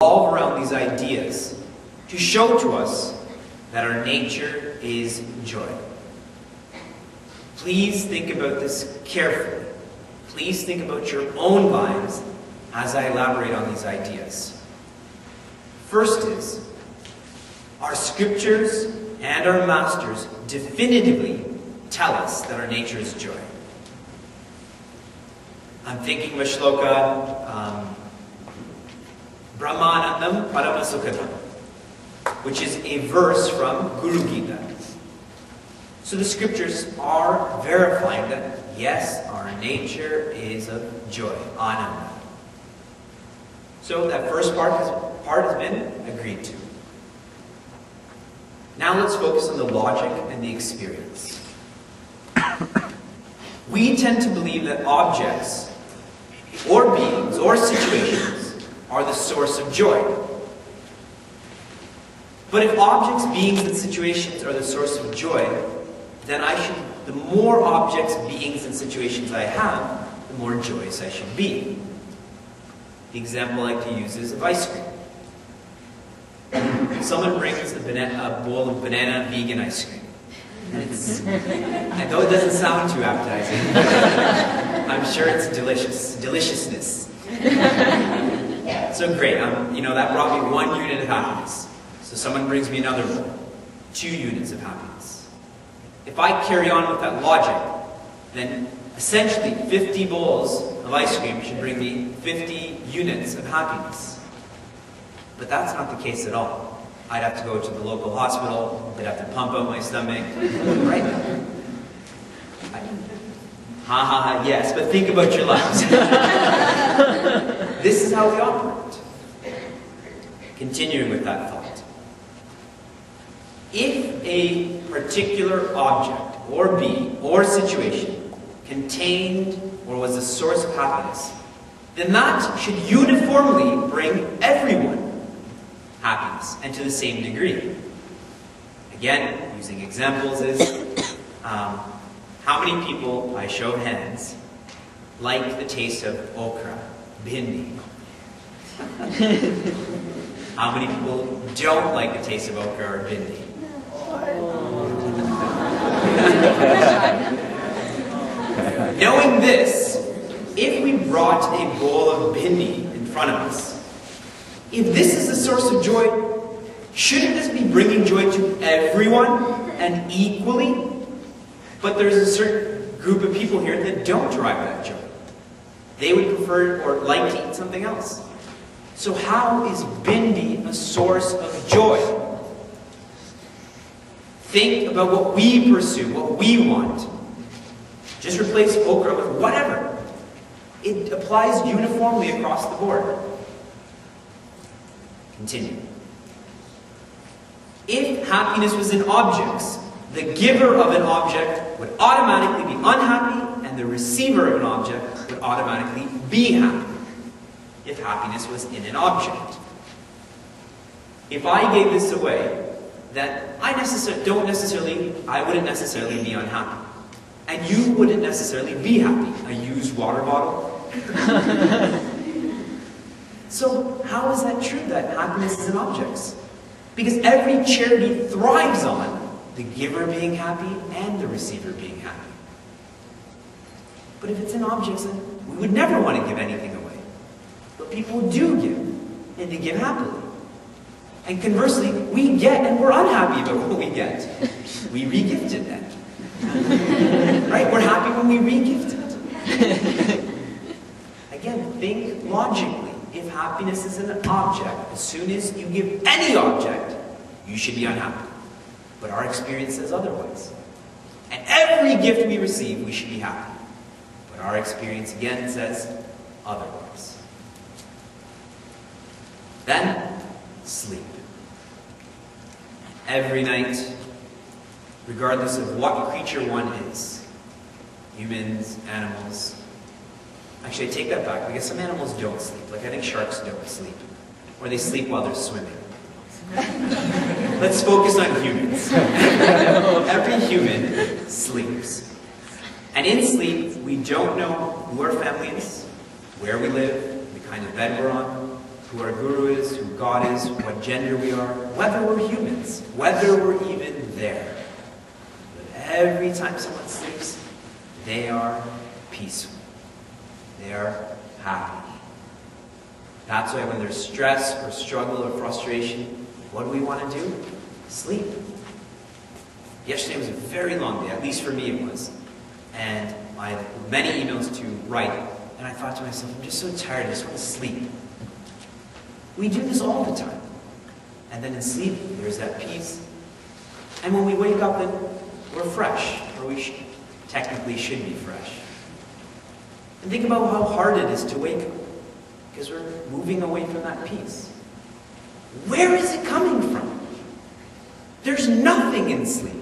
revolve around these ideas to show to us that our nature is joy. Please think about this carefully. Please think about your own lives as I elaborate on these ideas. First is, our scriptures and our masters definitively tell us that our nature is joy. I'm thinking of a shloka, Brahmanandam Paramasukadam, which is a verse from Guru Gita. So the scriptures are verifying that, yes, our nature is of joy, ananda. So that first part has been agreed to. Now let's focus on the logic and the experience. We tend to believe that objects, or beings, or situations are the source of joy. But if objects, beings, and situations are the source of joy, then the more objects, beings, and situations I have, the more joyous I should be. The example I like to use is of ice cream. Someone brings a bowl of banana vegan ice cream. I know it doesn't sound too appetizing, but I'm sure it's deliciousness. So great, that brought me 1 unit of happiness. So someone brings me another bowl, 2 units of happiness. If I carry on with that logic, then essentially 50 bowls of ice cream should bring me 50 units of happiness. But that's not the case at all. I'd have to go to the local hospital, they'd have to pump out my stomach, right? Yes, but think about your lives. This is how we operate. Continuing with that thought. If a particular object, or being, or situation contained or was a source of happiness, then that should uniformly bring everyone happiness, and to the same degree. Again, using examples is, how many people, by show of hands, like the taste of okra, bhindi? How many people don't like the taste of okra or bhindi? Knowing this, if we brought a bowl of bhindi in front of us, if this is the source of joy, shouldn't this be bringing joy to everyone and equally? But there's a certain group of people here that don't derive that joy. They would prefer or like to eat something else. So how is bhindi a source of joy? Think about what we pursue, what we want. Just replace okra with whatever. It applies uniformly across the board. Continue. If happiness was in objects, the giver of an object would automatically be unhappy, and the receiver of an object would automatically be happy, if happiness was in an object. If I gave this away, then I wouldn't necessarily be unhappy. And you wouldn't necessarily be happy. A used water bottle. So how is that true that happiness is in objects? Because every charity thrives on the giver being happy and the receiver being happy. But if it's in objects, then we would never want to give anything away. But people do give, and they give happily. And conversely, we get and we're unhappy about what we get. We re-gift it then. Right? We're happy when we re-gift it. Again, think logically. If happiness is an object, as soon as you give any object, you should be unhappy. But our experience says otherwise. And every gift we receive, we should be happy. But our experience again says otherwise. Then, sleep. Every night, regardless of what creature one is, humans, animals. Actually, I take that back, because some animals don't sleep. Like, I think sharks don't sleep. Or they sleep while they're swimming. Let's focus on humans. Every human sleeps. And in sleep, we don't know who our family is, where we live, the kind of bed we're on, who our guru is, who God is, what gender we are, whether we're humans, whether we're even there. But every time someone sleeps, they are peaceful. They are happy. That's why when there's stress or struggle or frustration, what do we want to do? Sleep. Yesterday was a very long day, at least for me it was. And I had many emails to write. And I thought to myself, I'm just so tired, I just want to sleep. We do this all the time. And then in sleep, there's that peace. And when we wake up, then we're fresh. Or we technically should be fresh. And think about how hard it is to wake up. Because we're moving away from that peace. Where is it coming from? There's nothing in sleep.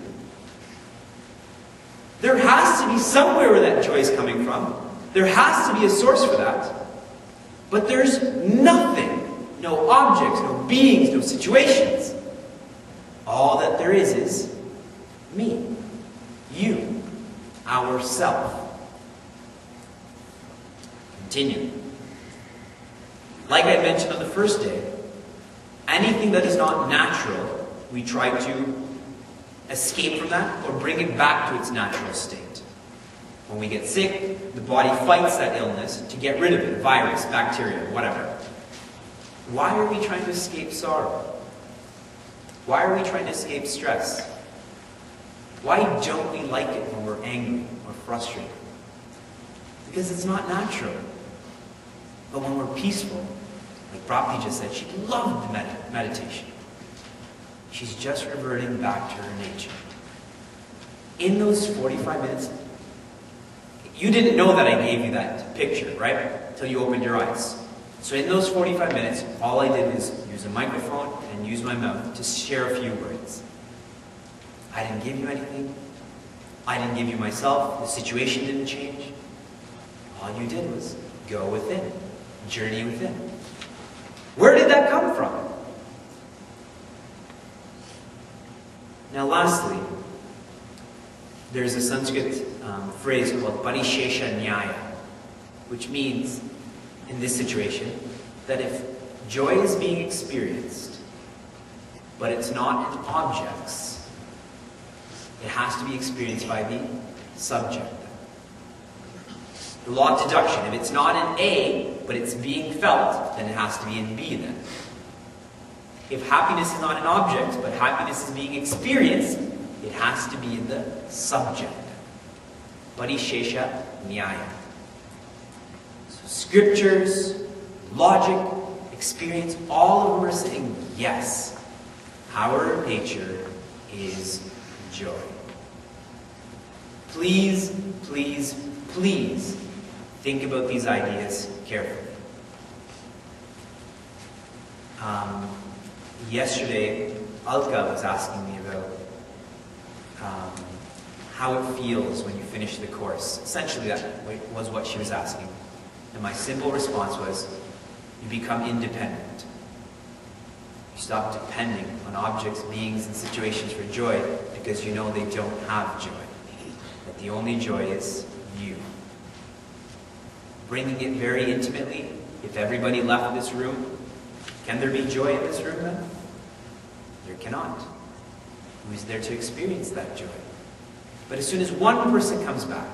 There has to be somewhere where that joy is coming from. There has to be a source for that. But there's nothing. No objects, no beings, no situations. All that there is me, you, ourself. Continue. Like I mentioned on the first day, anything that is not natural, we try to escape from that or bring it back to its natural state. When we get sick, the body fights that illness to get rid of it, virus, bacteria, whatever. Why are we trying to escape sorrow? Why are we trying to escape stress? Why don't we like it when we're angry or frustrated? Because it's not natural. But when we're peaceful, like Prabhupada just said, she loved the meditation. She's just reverting back to her nature. In those 45 minutes, you didn't know that I gave you that picture, right? Until you opened your eyes. So in those 45 minutes, all I did was use a microphone and use my mouth to share a few words. I didn't give you anything. I didn't give you myself. The situation didn't change. All you did was go within, journey within. Where did that come from? Now lastly, there's a Sanskrit phrase called parishesha nyaya, which means, in this situation, that if joy is being experienced, but it's not in objects, it has to be experienced by the subject. The law of deduction, if it's not in A, but it's being felt, then it has to be in B then. If happiness is not an object, but happiness is being experienced, it has to be in the subject. Parishesha nyaya. So scriptures, logic, experience, all of them are saying, yes, our nature is joy. Please, please, please think about these ideas carefully. Yesterday, Alka was asking me about how it feels when you finish the course. Essentially, that was what she was asking. And my simple response was, you become independent. You stop depending on objects, beings, and situations for joy because you know they don't have joy. That the only joy is you. Bringing it very intimately, if everybody left this room, can there be joy in this room then? There cannot. Who is there to experience that joy? But as soon as one person comes back,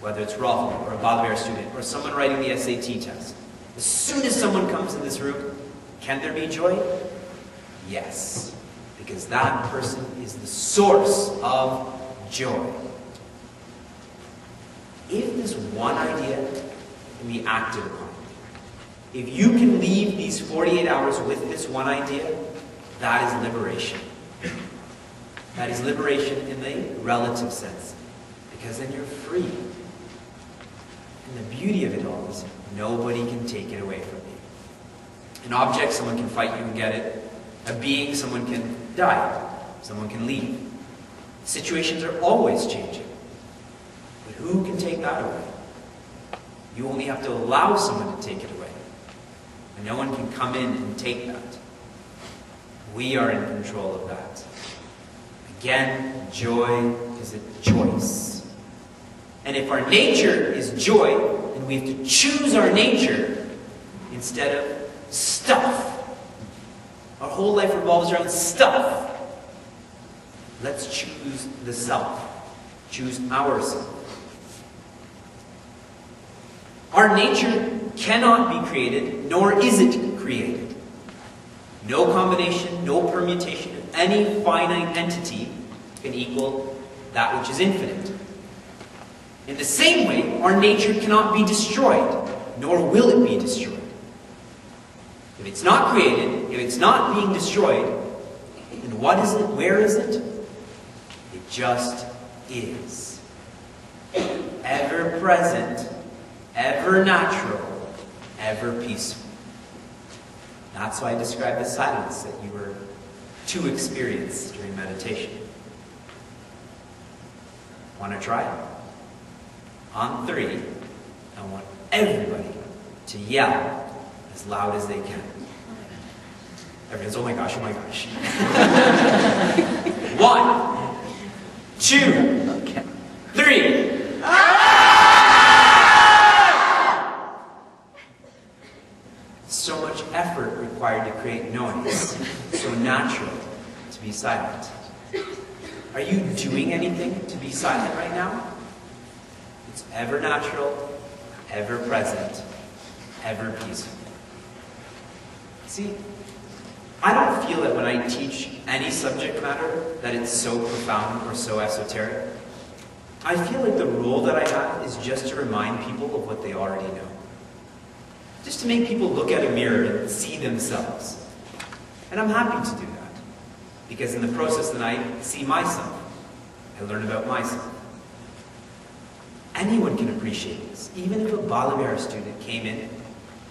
whether it's Rahul or a Balavar student or someone writing the SAT test, as soon as someone comes in this room, can there be joy? Yes. Because that person is the source of joy. If this one idea can be acted upon, if you can leave these 48 hours with this one idea, that is liberation. That is liberation in the relative sense. Because then you're free. And the beauty of it all is nobody can take it away from you. An object, someone can fight you and get it. A being, someone can die. Someone can leave. Situations are always changing. But who can take that away? You only have to allow someone to take it away. And no one can come in and take that. We are in control of that. Again, joy is a choice. And if our nature is joy, then we have to choose our nature instead of stuff. Our whole life revolves around stuff. Let's choose the self. Choose ourself. Our nature cannot be created, nor is it created. No combination, no permutation of any finite entity can equal that which is infinite. In the same way, our nature cannot be destroyed, nor will it be destroyed. If it's not created, if it's not being destroyed, then what is it? Where is it? It just is. Ever present, ever natural, ever peaceful. That's why I described the silence that you were to experience during meditation. Want to try it? On 3, I want everybody to yell as loud as they can. Everyone's, oh my gosh, oh my gosh. 1, 2, 3. So much effort required to create noise. So natural to be silent. Are you doing anything to be silent right now? It's ever natural, ever present, ever peaceful. See, I don't feel that when I teach any subject matter that it's so profound or so esoteric. I feel like the role that I have is just to remind people of what they already know. Just to make people look at a mirror and see themselves. And I'm happy to do that. Because in the process then I see myself. I learn about myself. Anyone can appreciate this. Even if a Balamera student came in,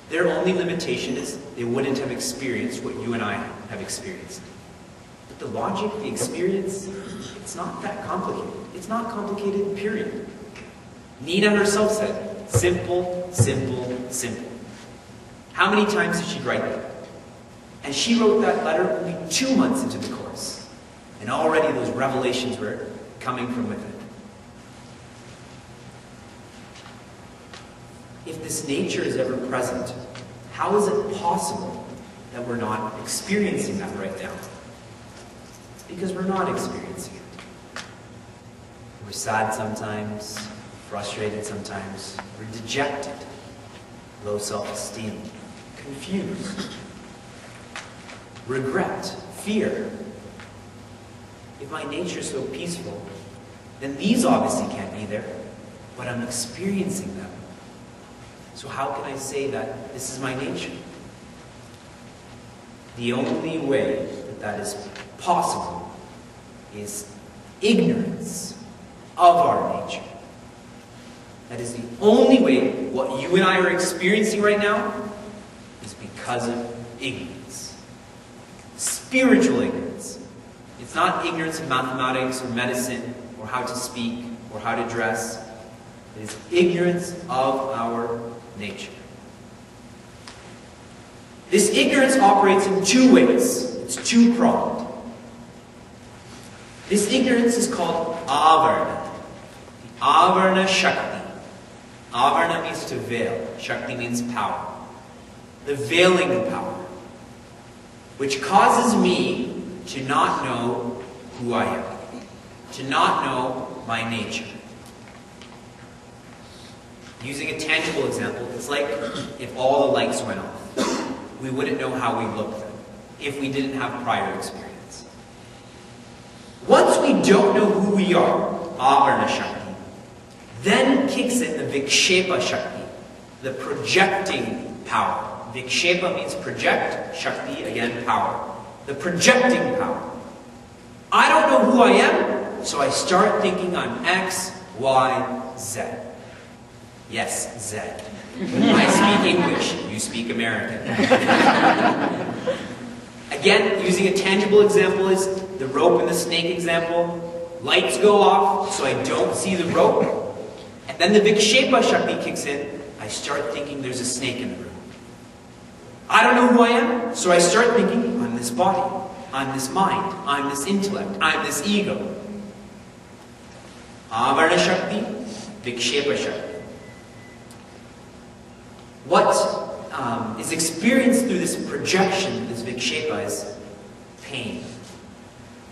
their only limitation is they wouldn't have experienced what you and I have experienced. But the logic, the experience, it's not that complicated. It's not complicated, period. Nina herself said, simple, simple, simple. How many times did she write that? And she wrote that letter only 2 months into the course. And already those revelations were coming from within. If this nature is ever present, how is it possible that we're not experiencing that right now? Because we're not experiencing it. We're sad sometimes, frustrated sometimes, we're dejected, low self-esteem, confused, regret, fear. If my nature is so peaceful, then these obviously can't be there, but I'm experiencing them. So how can I say that this is my nature? The only way that that is possible is ignorance of our nature. That is the only way what you and I are experiencing right now is because of ignorance. Spiritual ignorance. It's not ignorance of mathematics or medicine or how to speak or how to dress. It is ignorance of our nature. This ignorance operates in 2 ways. It's 2-pronged. This ignorance is called avarna. Avarna Shakti. Avarna means to veil. Shakti means power. The veiling power. Which causes me to not know who I am. To not know my nature. Using a tangible example, it's like if all the lights went off. We wouldn't know how we looked then, if we didn't have prior experience. Once we don't know who we are, Avarna Shakti, then kicks in the Vikshepa Shakti, the projecting power. Vikshepa means project, Shakti, again, power. The projecting power. I don't know who I am, so I start thinking I'm X, Y, Z. Yes, Z. I speak English, you speak American. Again, using a tangible example is the rope and the snake example. Lights go off, so I don't see the rope. And then the Vikshepa Shakti kicks in. I start thinking there's a snake in the room. I don't know who I am, so I start thinking I'm this body, I'm this mind, I'm this intellect, I'm this ego. Avarna Shakti, Vikshepa Shakti. What is experienced through this projection, this vikshepa, as pain,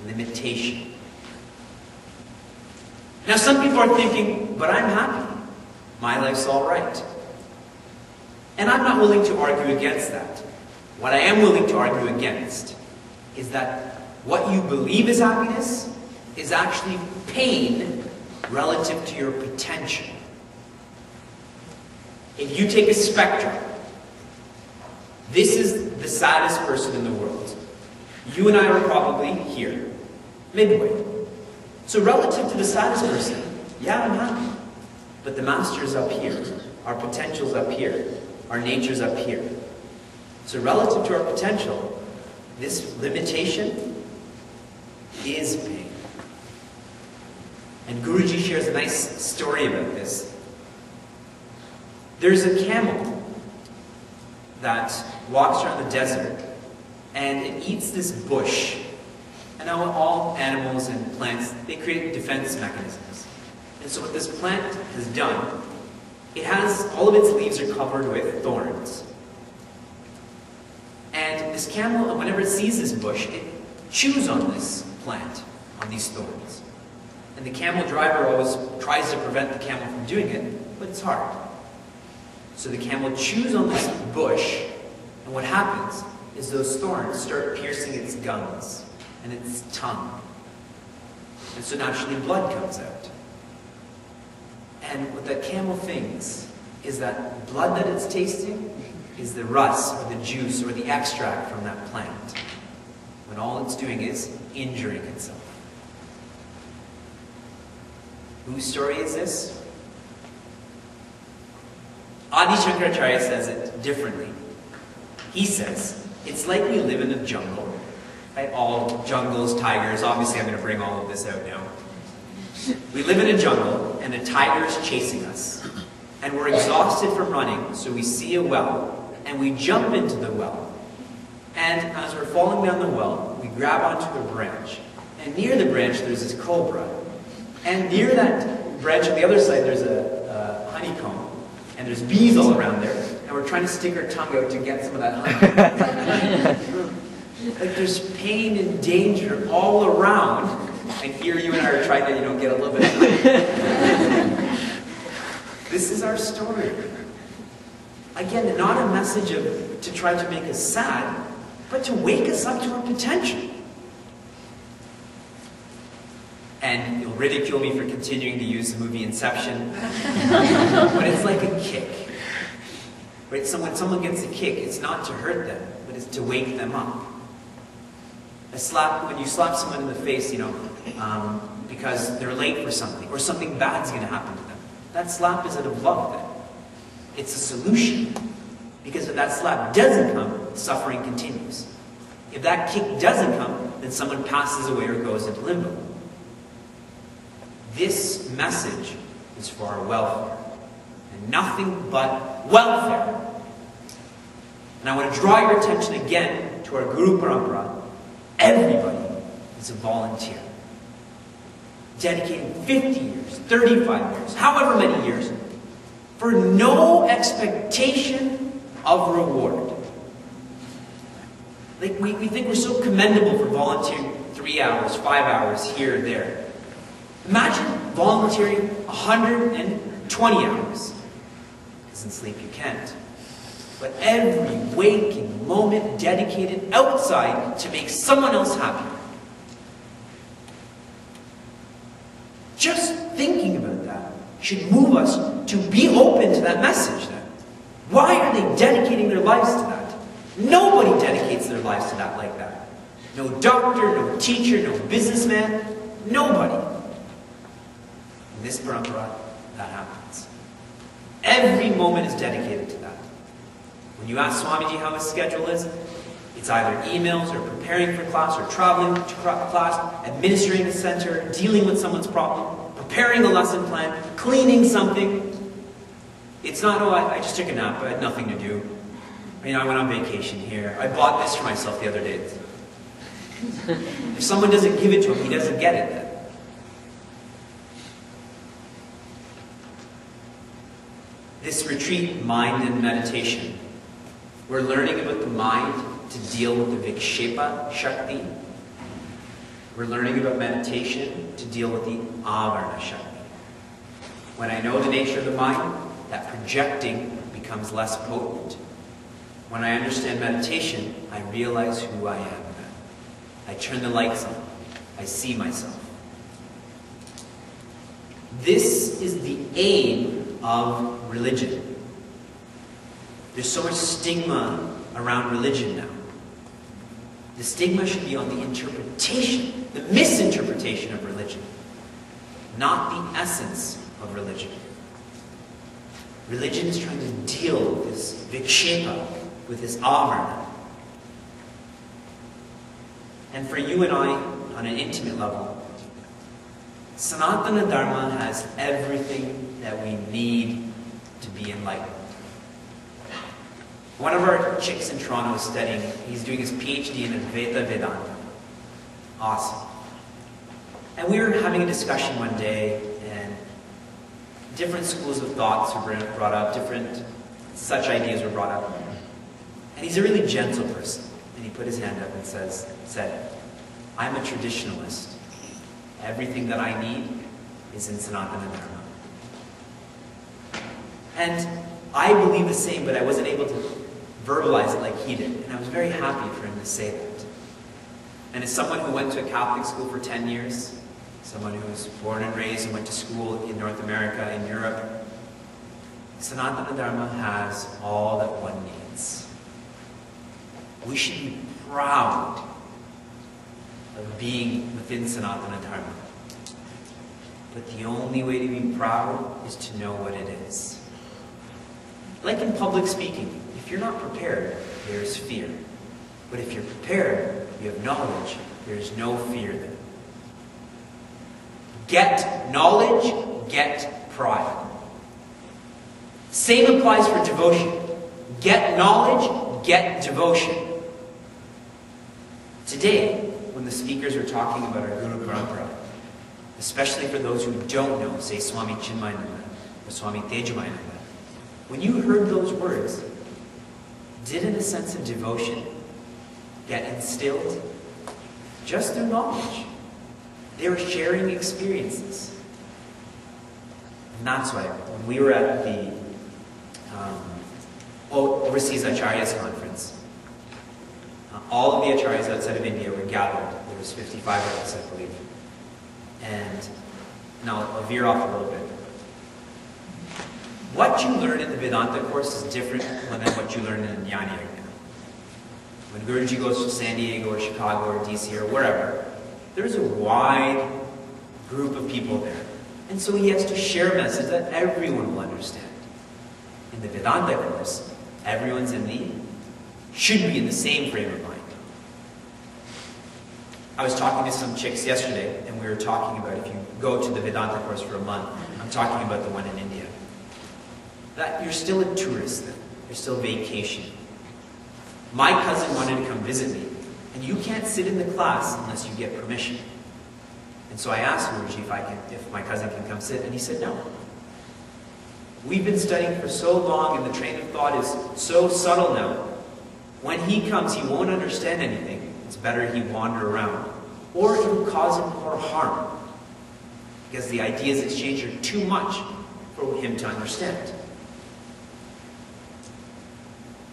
limitation. Now some people are thinking, but I'm happy. My life's all right. And I'm not willing to argue against that. What I am willing to argue against is that what you believe is happiness is actually pain relative to your potential. If you take a spectrum, this is the saddest person in the world. You and I are probably here, midway. So relative to the saddest person, yeah, I'm happy. But the master's up here. Our potential's up here. Our nature's up here. So relative to our potential, this limitation is pain. And Guruji shares a nice story about this. There's a camel that walks around the desert and it eats this bush. And now all animals and plants, they create defense mechanisms. And so what this plant has done, it has, all of its leaves are covered with thorns. And this camel, whenever it sees this bush, it chews on this plant, on these thorns. And the camel driver always tries to prevent the camel from doing it, but it's hard. So the camel chews on this bush, and what happens is those thorns start piercing its gums and its tongue. And so naturally blood comes out. And what that camel thinks is that blood that it's tasting is the rust or the juice or the extract from that plant, when all it's doing is injuring itself. Whose story is this? Adi Shankaracharya says it differently. He says, it's like we live in a jungle. Right? All jungles, tigers, obviously I'm going to bring all of this out now. We live in a jungle, and a tiger is chasing us. And we're exhausted from running, so we see a well, and we jump into the well. And as we're falling down the well, we grab onto a branch. And near the branch, there's this cobra. And near that branch on the other side, there's a honeycomb. And there's bees all around there. And we're trying to stick our tongue out to get some of that honey. Like there's pain and danger all around. And here you and I are trying to, get a little bit of honey. This is our story. Again, not a message to try to make us sad, but to wake us up to our potential. And you'll ridicule me for continuing to use the movie Inception, but it's like a kick. Right? So when someone gets a kick, it's not to hurt them, but it's to wake them up. When you slap someone in the face, because they're late for something, or something bad's going to happen to them, that slap is out of love then. It's a solution. Because if that slap doesn't come, suffering continues. If that kick doesn't come, then someone passes away or goes into limbo. This message is for our welfare. And nothing but welfare. And I want to draw your attention again to our Guru Parampara. Everybody is a volunteer. Dedicating 50 years, 35 years, however many years, for no expectation of reward. Like we think we're so commendable for volunteering 3 hours, 5 hours, here or there. Imagine volunteering 120 hours. Because in sleep you can't. But every waking moment dedicated outside to make someone else happy. Just thinking about that should move us to be open to that message then. Why are they dedicating their lives to that? Nobody dedicates their lives to that like that. No doctor, no teacher, no businessman, nobody. In this parampara, that happens. Every moment is dedicated to that. When you ask Swamiji how his schedule is, it's either emails or preparing for class or traveling to class, administering the center, dealing with someone's problem, preparing a lesson plan, cleaning something. It's not, oh, I just took a nap, I had nothing to do. I went on vacation here. I bought this for myself the other day. If someone doesn't give it to him, he doesn't get it then. This retreat, mind and meditation, We're learning about the mind to deal with the Vikshepa Shakti. We're learning about meditation to deal with the Avarana Shakti. When I know the nature of the mind, that projecting becomes less potent. When I understand meditation, I realize who I am. I turn the lights on. I see myself. This is the aim of religion. There's so much stigma around religion now. The stigma should be on the interpretation, the misinterpretation of religion, not the essence of religion. Religion is trying to deal with this vikshepa, with this avarana. And for you and I, on an intimate level, Sanatana Dharma has everything that we need to be enlightened. One of our CHYKs in Toronto is studying, he's doing his PhD in Advaita Vedanta. Awesome. And we were having a discussion one day, and different schools of thoughts were brought up, different such ideas were brought up. And he's a really gentle person. And he put his hand up and said, I'm a traditionalist. Everything that I need is in Sanatana Dharma. And I believe the same, but I wasn't able to verbalize it like he did. And I was very happy for him to say that. And as someone who went to a Catholic school for 10 years, someone who was born and raised and went to school in North America, in Europe, Sanatana Dharma has all that one needs. We should be proud of being within Sanatana Dharma. But the only way to be proud is to know what it is. Like in public speaking, if you're not prepared, there's fear. But if you're prepared, you have knowledge, there's no fear then. Get knowledge, get pride. Same applies for devotion. Get knowledge, get devotion. Today, when the speakers were talking about our Guru Parampara, especially for those who don't know, say Swami Chinmayananda or Swami Tejamayana, when you heard those words, didn't a sense of devotion get instilled? Just through knowledge. They were sharing experiences. And that's why, when we were at the Overseas Acharyas Conference, all of the Acharyas outside of India were gathered. There was 55 of us, I believe. And I'll veer off a little bit. What you learn in the Vedanta course is different than what you learn in the Jnana Yajna. When Guruji goes to San Diego or Chicago or DC or wherever, there's a wide group of people there. And so he has to share a message that everyone will understand. In the Vedanta course, everyone's should be in the same frame of mind. I was talking to some CHYKs yesterday, and we were talking about if you go to the Vedanta course for a month, I'm talking about the one in India, that you're still a tourist then. You're still vacationing. My cousin wanted to come visit me, and you can't sit in the class unless you get permission. And so I asked Guruji if my cousin can come sit, and he said no. We've been studying for so long, and the train of thought is so subtle now. When he comes, he won't understand anything. It's better he wander around. Or it will cause him more harm. Because the ideas exchanged are too much for him to understand.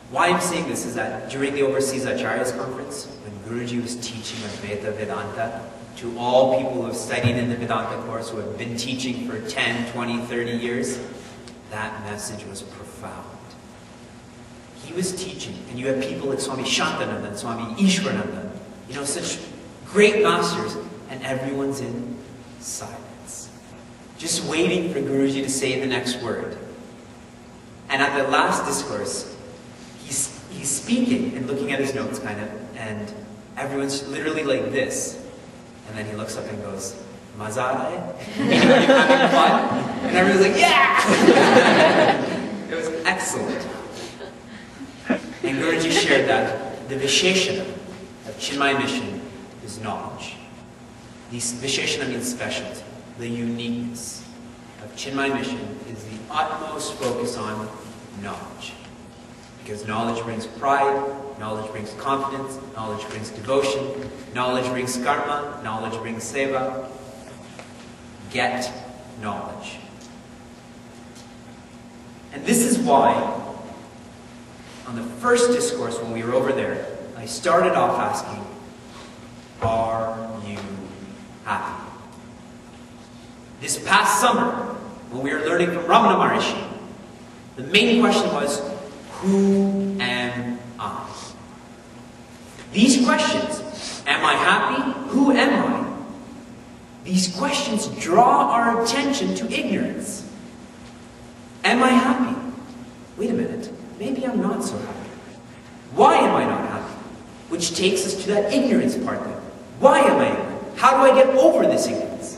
Why I'm saying this is that during the Overseas Acharyas Conference, when Guruji was teaching Advaita Vedanta to all people who have studied in the Vedanta course, who have been teaching for 10, 20, 30 years, that message was profound. He was teaching, and you have people like Swami Shantananda and Swami Ishwarananda, such great masters, and everyone's in silence, just waiting for Guruji to say the next word. And at the last discourse, he's speaking and looking at his notes, and everyone's literally like this. And then he looks up and goes, Mazare? Are you having fun? And everyone's like, yeah! It was excellent. And Guruji shared that the Visheshana of Chinmaya mission is knowledge. Visheshana means specialty. The uniqueness of Chinmaya mission is the utmost focus on knowledge. Because knowledge brings pride, knowledge brings confidence, knowledge brings devotion, knowledge brings karma, knowledge brings seva. Get knowledge. And this is why, on the first discourse when we were over there, I started off asking, are you happy? This past summer, when we were learning from Ramana Maharishi, the main question was, who am I? These questions, am I happy? Who am I? These questions draw our attention to ignorance. Am I happy? Wait a minute, maybe I'm not so happy. Why am I not happy? Which takes us to that ignorance part then. Why am I ignorant? How do I get over this ignorance?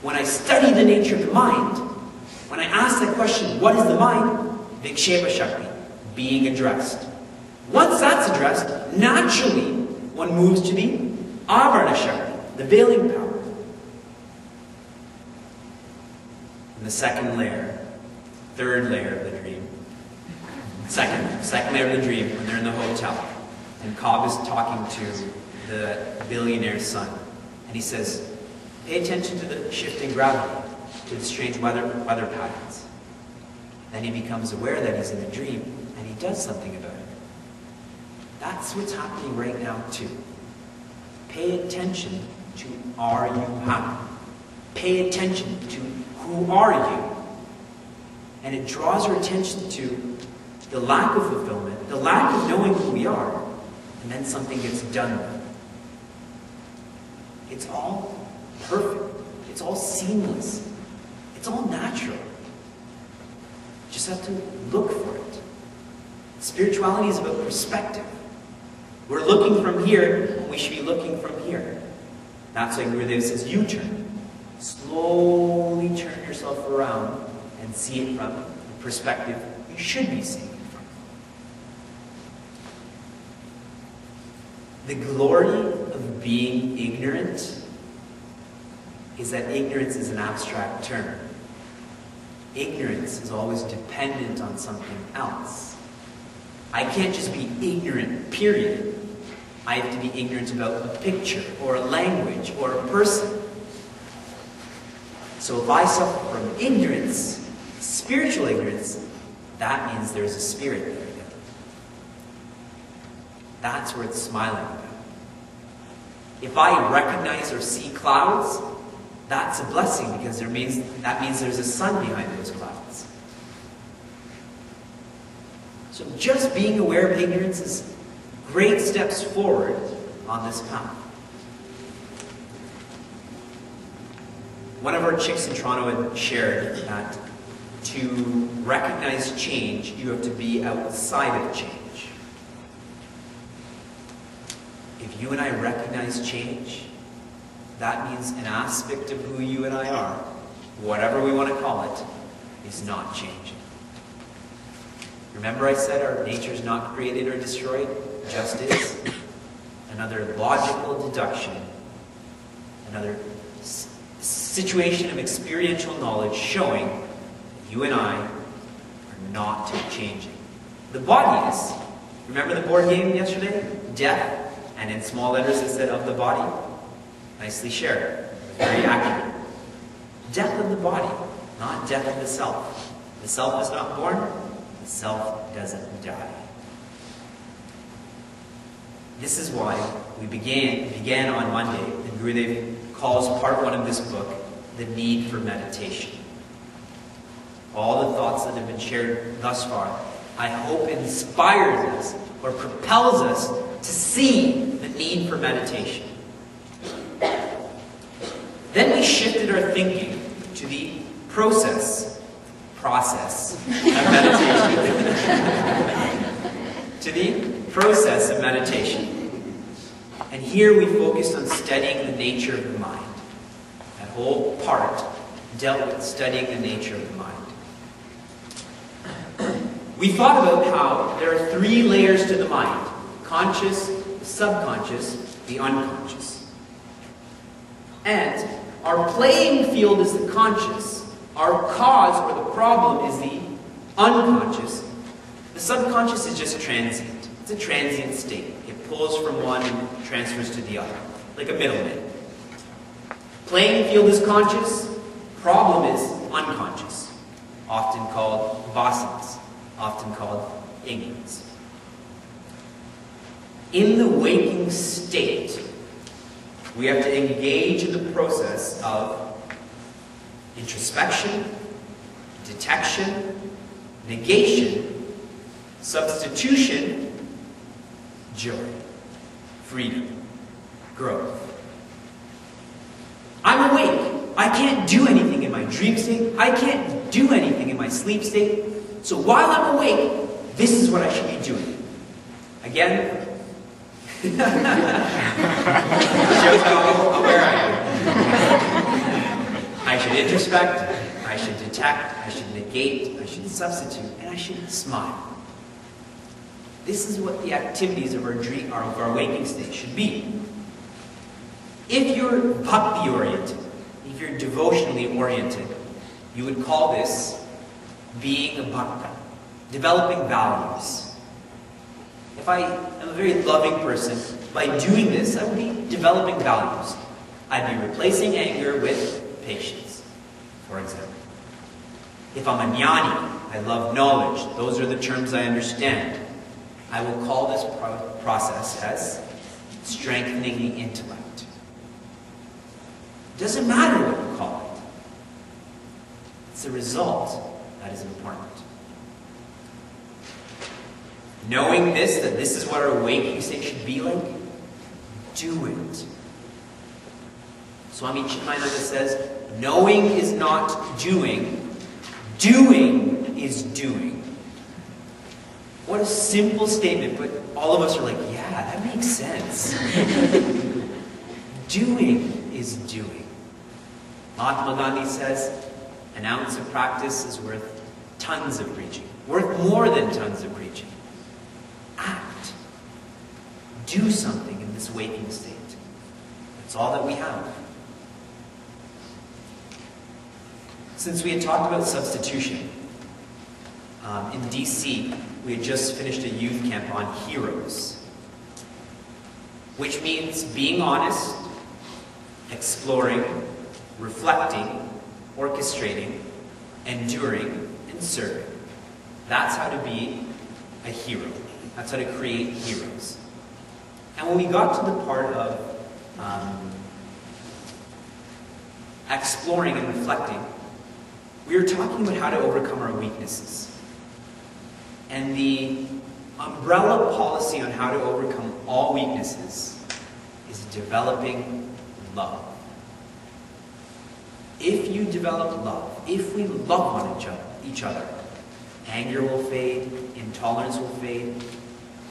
When I study the nature of the mind, when I ask that question, what is the mind? Vikshepa Shakti, being addressed. Once that's addressed, naturally, one moves to the Avarana Shakti, the veiling power. And the second layer, third layer of the dream, second layer of the dream, when they're in the hotel, and Cobb is talking to the billionaire's son, and he says, pay attention to the shifting gravity, to the strange weather patterns. Then he becomes aware that he's in a dream, and he does something about it. That's what's happening right now too. Pay attention to, are you happy? Pay attention to, who are you? And it draws our attention to the lack of fulfillment, the lack of knowing who we are, and then something gets done with it. It's all perfect. It's all seamless. It's all natural. You just have to look for it. Spirituality is about perspective. We're looking from here, and we should be looking from here. That's why Gurudev says, U-turn. Slowly turn yourself around and see it from the perspective you should be seeing it from. The glory of being ignorant is that ignorance is an abstract term. Ignorance is always dependent on something else. I can't just be ignorant, period. I have to be ignorant about a picture, or a language, or a person. So if I suffer from ignorance, spiritual ignorance, that means there's a spirit there again. That's where it's smiling about. If I recognize or see clouds, that's a blessing, because that means there's a sun behind those clouds. So just being aware of ignorance is great steps forward on this path. One of our chicks in Toronto had shared that to recognize change, you have to be outside of change. If you and I recognize change, that means an aspect of who you and I are, whatever we want to call it, is not changing. Remember I said our nature is not created or destroyed, just is. Another logical deduction, another situation of experiential knowledge showing that you and I are not changing. The body is. Remember the board game yesterday? Death. And in small letters it said of the body. Nicely shared. Very accurate. Death of the body, not death of the self. The self is not born. The self doesn't die. This is why we began on Monday, and Gurudev calls part 1 of this book, the need for meditation. All the thoughts that have been shared thus far, I hope inspires us or propels us to see the need for meditation. Then we shifted our thinking to the process of meditation. To the process of meditation. And here we focused on studying the nature of the mind. That whole part dealt with studying the nature of the mind. We thought about how there are 3 layers to the mind: conscious, the subconscious, the unconscious. And our playing field is the conscious, our cause or the problem is the unconscious, the subconscious is just transient. It's a transient state. It pulls from one and transfers to the other, like a middleman. Playing field is conscious, problem is unconscious, often called vasanas, often called ignorance. In the waking state, we have to engage in the process of introspection, detection, negation, substitution, joy, freedom, growth. I'm awake. I can't do anything in my dream state. I can't do anything in my sleep state. So while I'm awake, this is what I should be doing. Again, shows how aware I am. I should introspect, I should detect, I should negate, I should substitute, and I should smile. This is what the activities of our waking state should be. If you're bhakti-oriented, if you're devotionally oriented, you would call this being a bhakta, developing values. If I am a very loving person, by doing this, I would be developing values. I'd be replacing anger with patience, for example. If I'm a jnani, I love knowledge. Those are the terms I understand. I will call this process as strengthening the intellect. It doesn't matter what you call it. It's the result that is important. Knowing this, that this is what our waking state should be like, do it. Swami Chinmayananda says, knowing is not doing, doing is doing. What a simple statement, but all of us are like, yeah, that makes sense. Doing is doing. Mahatma Gandhi says, an ounce of practice is worth tons of preaching. Worth more than tons of preaching. Act. Do something in this waking state. That's all that we have. Since we had talked about substitution, in DC, we had just finished a youth camp on heroes, which means being honest, exploring, reflecting, orchestrating, enduring, and serving. That's how to be a hero. That's how to create heroes. And when we got to the part of exploring and reflecting, we were talking about how to overcome our weaknesses. And the umbrella policy on how to overcome all weaknesses is developing love. If you develop love, if we love on each other, anger will fade, intolerance will fade,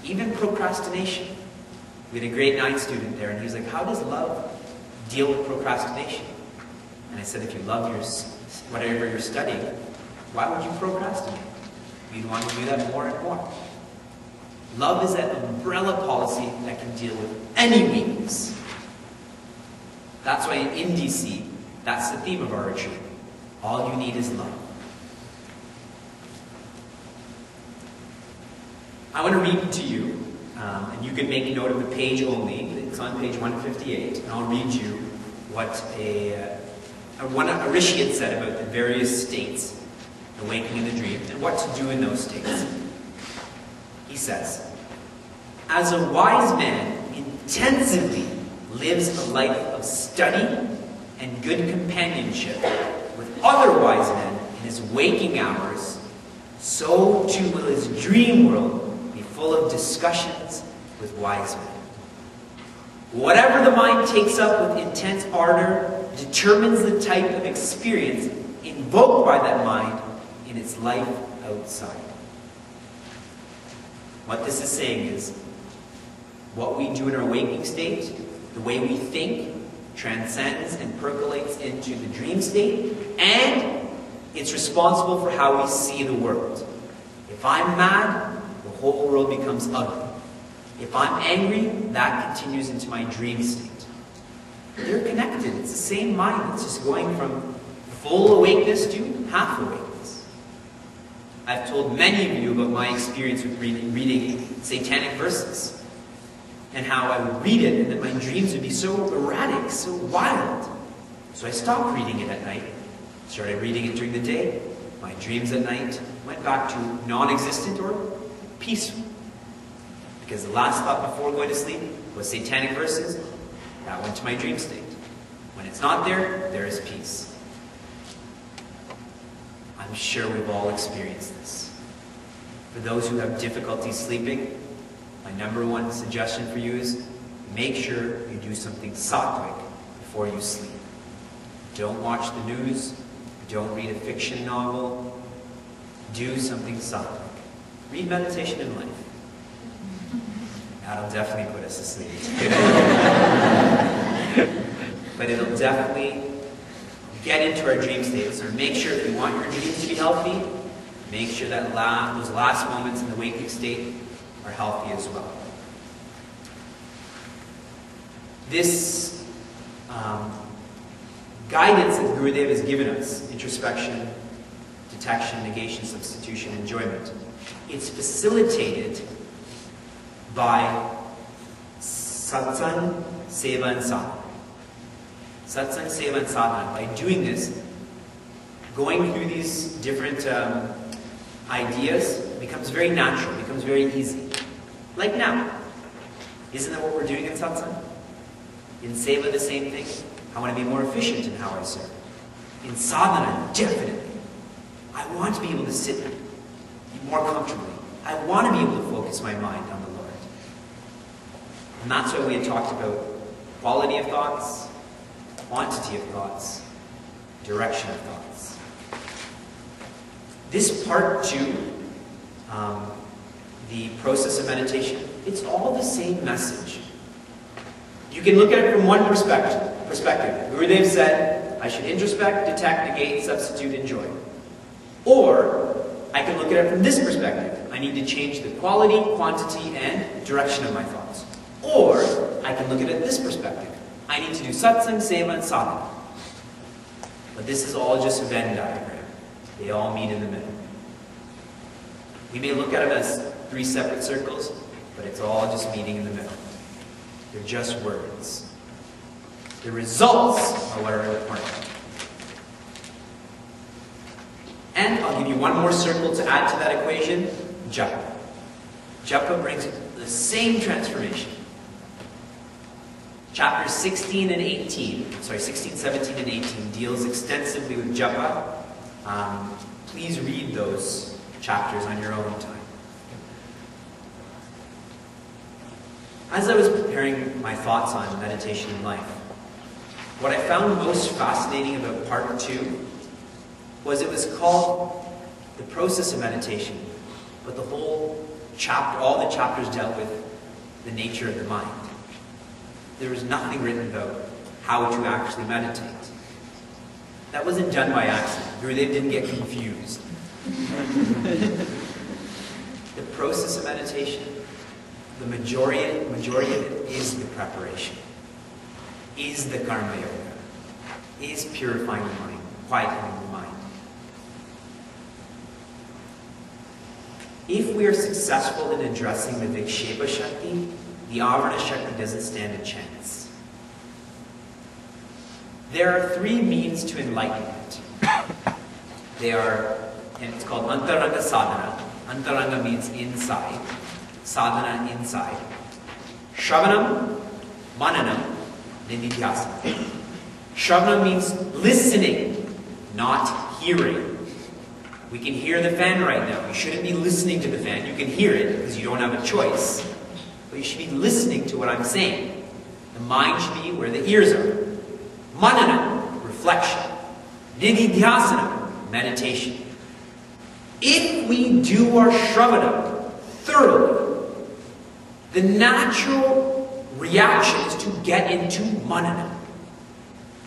even procrastination. We had a grade 9 student there, and he was like, how does love deal with procrastination? And I said, if you love whatever you're studying, why would you procrastinate? You'd want to do that more and more. Love is that umbrella policy that can deal with any weakness. That's why in DC, that's the theme of our retreat. All you need is love. I want to read to you, and you can make a note of the page only. It's on page 158, and I'll read you what a rishi had said about the various states, the waking and the dream, and what to do in those states. He says, as a wise man intensively lives a life of study and good companionship with other wise men in his waking hours, so too will his dream world be full of discussions with wise men. Whatever the mind takes up with intense ardor determines the type of experience invoked by that mind in its life outside. What this is saying is, what we do in our waking state, the way we think, transcends and percolates into the dream state, and it's responsible for how we see the world. If I'm mad, the whole world becomes ugly. If I'm angry, that continues into my dream state. They're connected. It's the same mind. It's just going from full awakeness to half awakeness. I've told many of you about my experience with reading satanic verses, and how I would read it and that my dreams would be so erratic, so wild. So I stopped reading it at night, started reading it during the day. My dreams at night went back to non-existent or peaceful. Because the last thought before going to sleep was satanic verses. That went to my dream state. When it's not there, there is peace. I'm sure we've all experienced this. For those who have difficulty sleeping, my number one suggestion for you is make sure you do something CHYK before you sleep. Don't watch the news. Don't read a fiction novel. Do something CHYK. Read Meditation in Life. That'll definitely put us to sleep. But it'll definitely get into our dream state. So make sure if you want your dreams to be healthy, make sure that those last moments in the waking state are healthy as well. This guidance that Gurudev has given us, introspection, detection, negation, substitution, enjoyment, it's facilitated by satsang, seva, and sadhana. Satsang, seva, and sadhana. By doing this, going through these different ideas becomes very natural, becomes very easy. Like now. Isn't that what we're doing in satsang? In seva, the same thing. I want to be more efficient in how I serve. In sadhana, definitely. I want to be able to sit more comfortably. I want to be able to focus my mind on the Lord. And that's why we had talked about quality of thoughts, quantity of thoughts, direction of thoughts. This part 2, the process of meditation, it's all the same message. You can look at it from one perspective. Gurudev said, I should introspect, detect, negate, substitute, enjoy. Or, I can look at it from this perspective. I need to change the quality, quantity, and direction of my thoughts. Or, I can look at it this perspective. I need to do satsang, seva, and sadhana. But this is all just a Venn diagram. They all meet in the middle. We may look at them as 3 separate circles, but it's all just meeting in the middle. They're just words. The results are what are important. And I'll give you one more circle to add to that equation, japa. Japa brings the same transformation. Chapters 16, 17, and 18 deals extensively with japa. Please read those chapters on your own time. As I was preparing my thoughts on meditation in life, what I found most fascinating about part 2 was it was called the process of meditation, but the whole chapter, all the chapters dealt with the nature of the mind. There was nothing written about how to actually meditate. That wasn't done by accident. Gurudev didn't get confused. The process of meditation, the majority of it is the preparation, is the karma yoga, is purifying the mind, quieting the mind. If we are successful in addressing the Vikshepa Shakti, the Avarana Shakti doesn't stand a chance. There are 3 means to enlightenment. They are, and it's called Antaranga Sadhana. Antaranga means inside. Sadhana, inside. Shravanam, Mananam, Nididhyasana. Shravana means listening, not hearing. We can hear the fan right now. You shouldn't be listening to the fan. You can hear it because you don't have a choice. But you should be listening to what I'm saying. The mind should be where the ears are. Manana, reflection. Nididhyasana, meditation. If we do our Shravana thoroughly, the natural reaction is to get into Manana.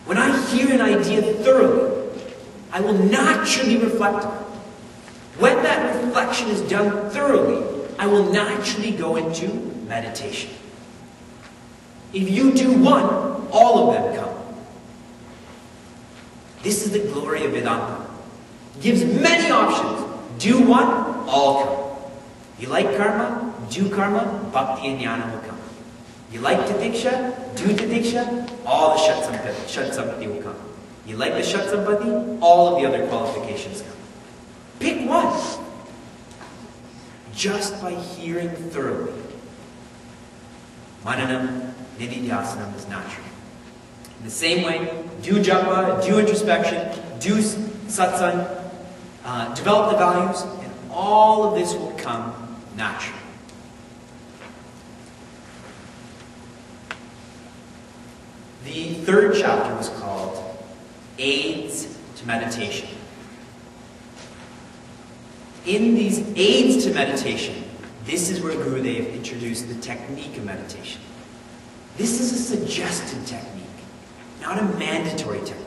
When I hear an idea thoroughly, I will naturally reflect on it. When that reflection is done thoroughly, I will naturally go into meditation. If you do one, all of them come. This is the glory of Vedanta. It gives many options. Do one, all come. You like karma? Do karma, bhakti and jnana will come. You like titiksha? Do titiksha, all the shat-sampati will come. You like the shat-sampati? All of the other qualifications come. Pick one. Just by hearing thoroughly. Mananam, nididhyasanam is natural. In the same way, do japa, do introspection, do satsang, develop the values, and all of this will come naturally. The third chapter was called Aids to Meditation. In these aids to meditation, this is where Gurudev introduced the technique of meditation. This is a suggested technique, not a mandatory technique.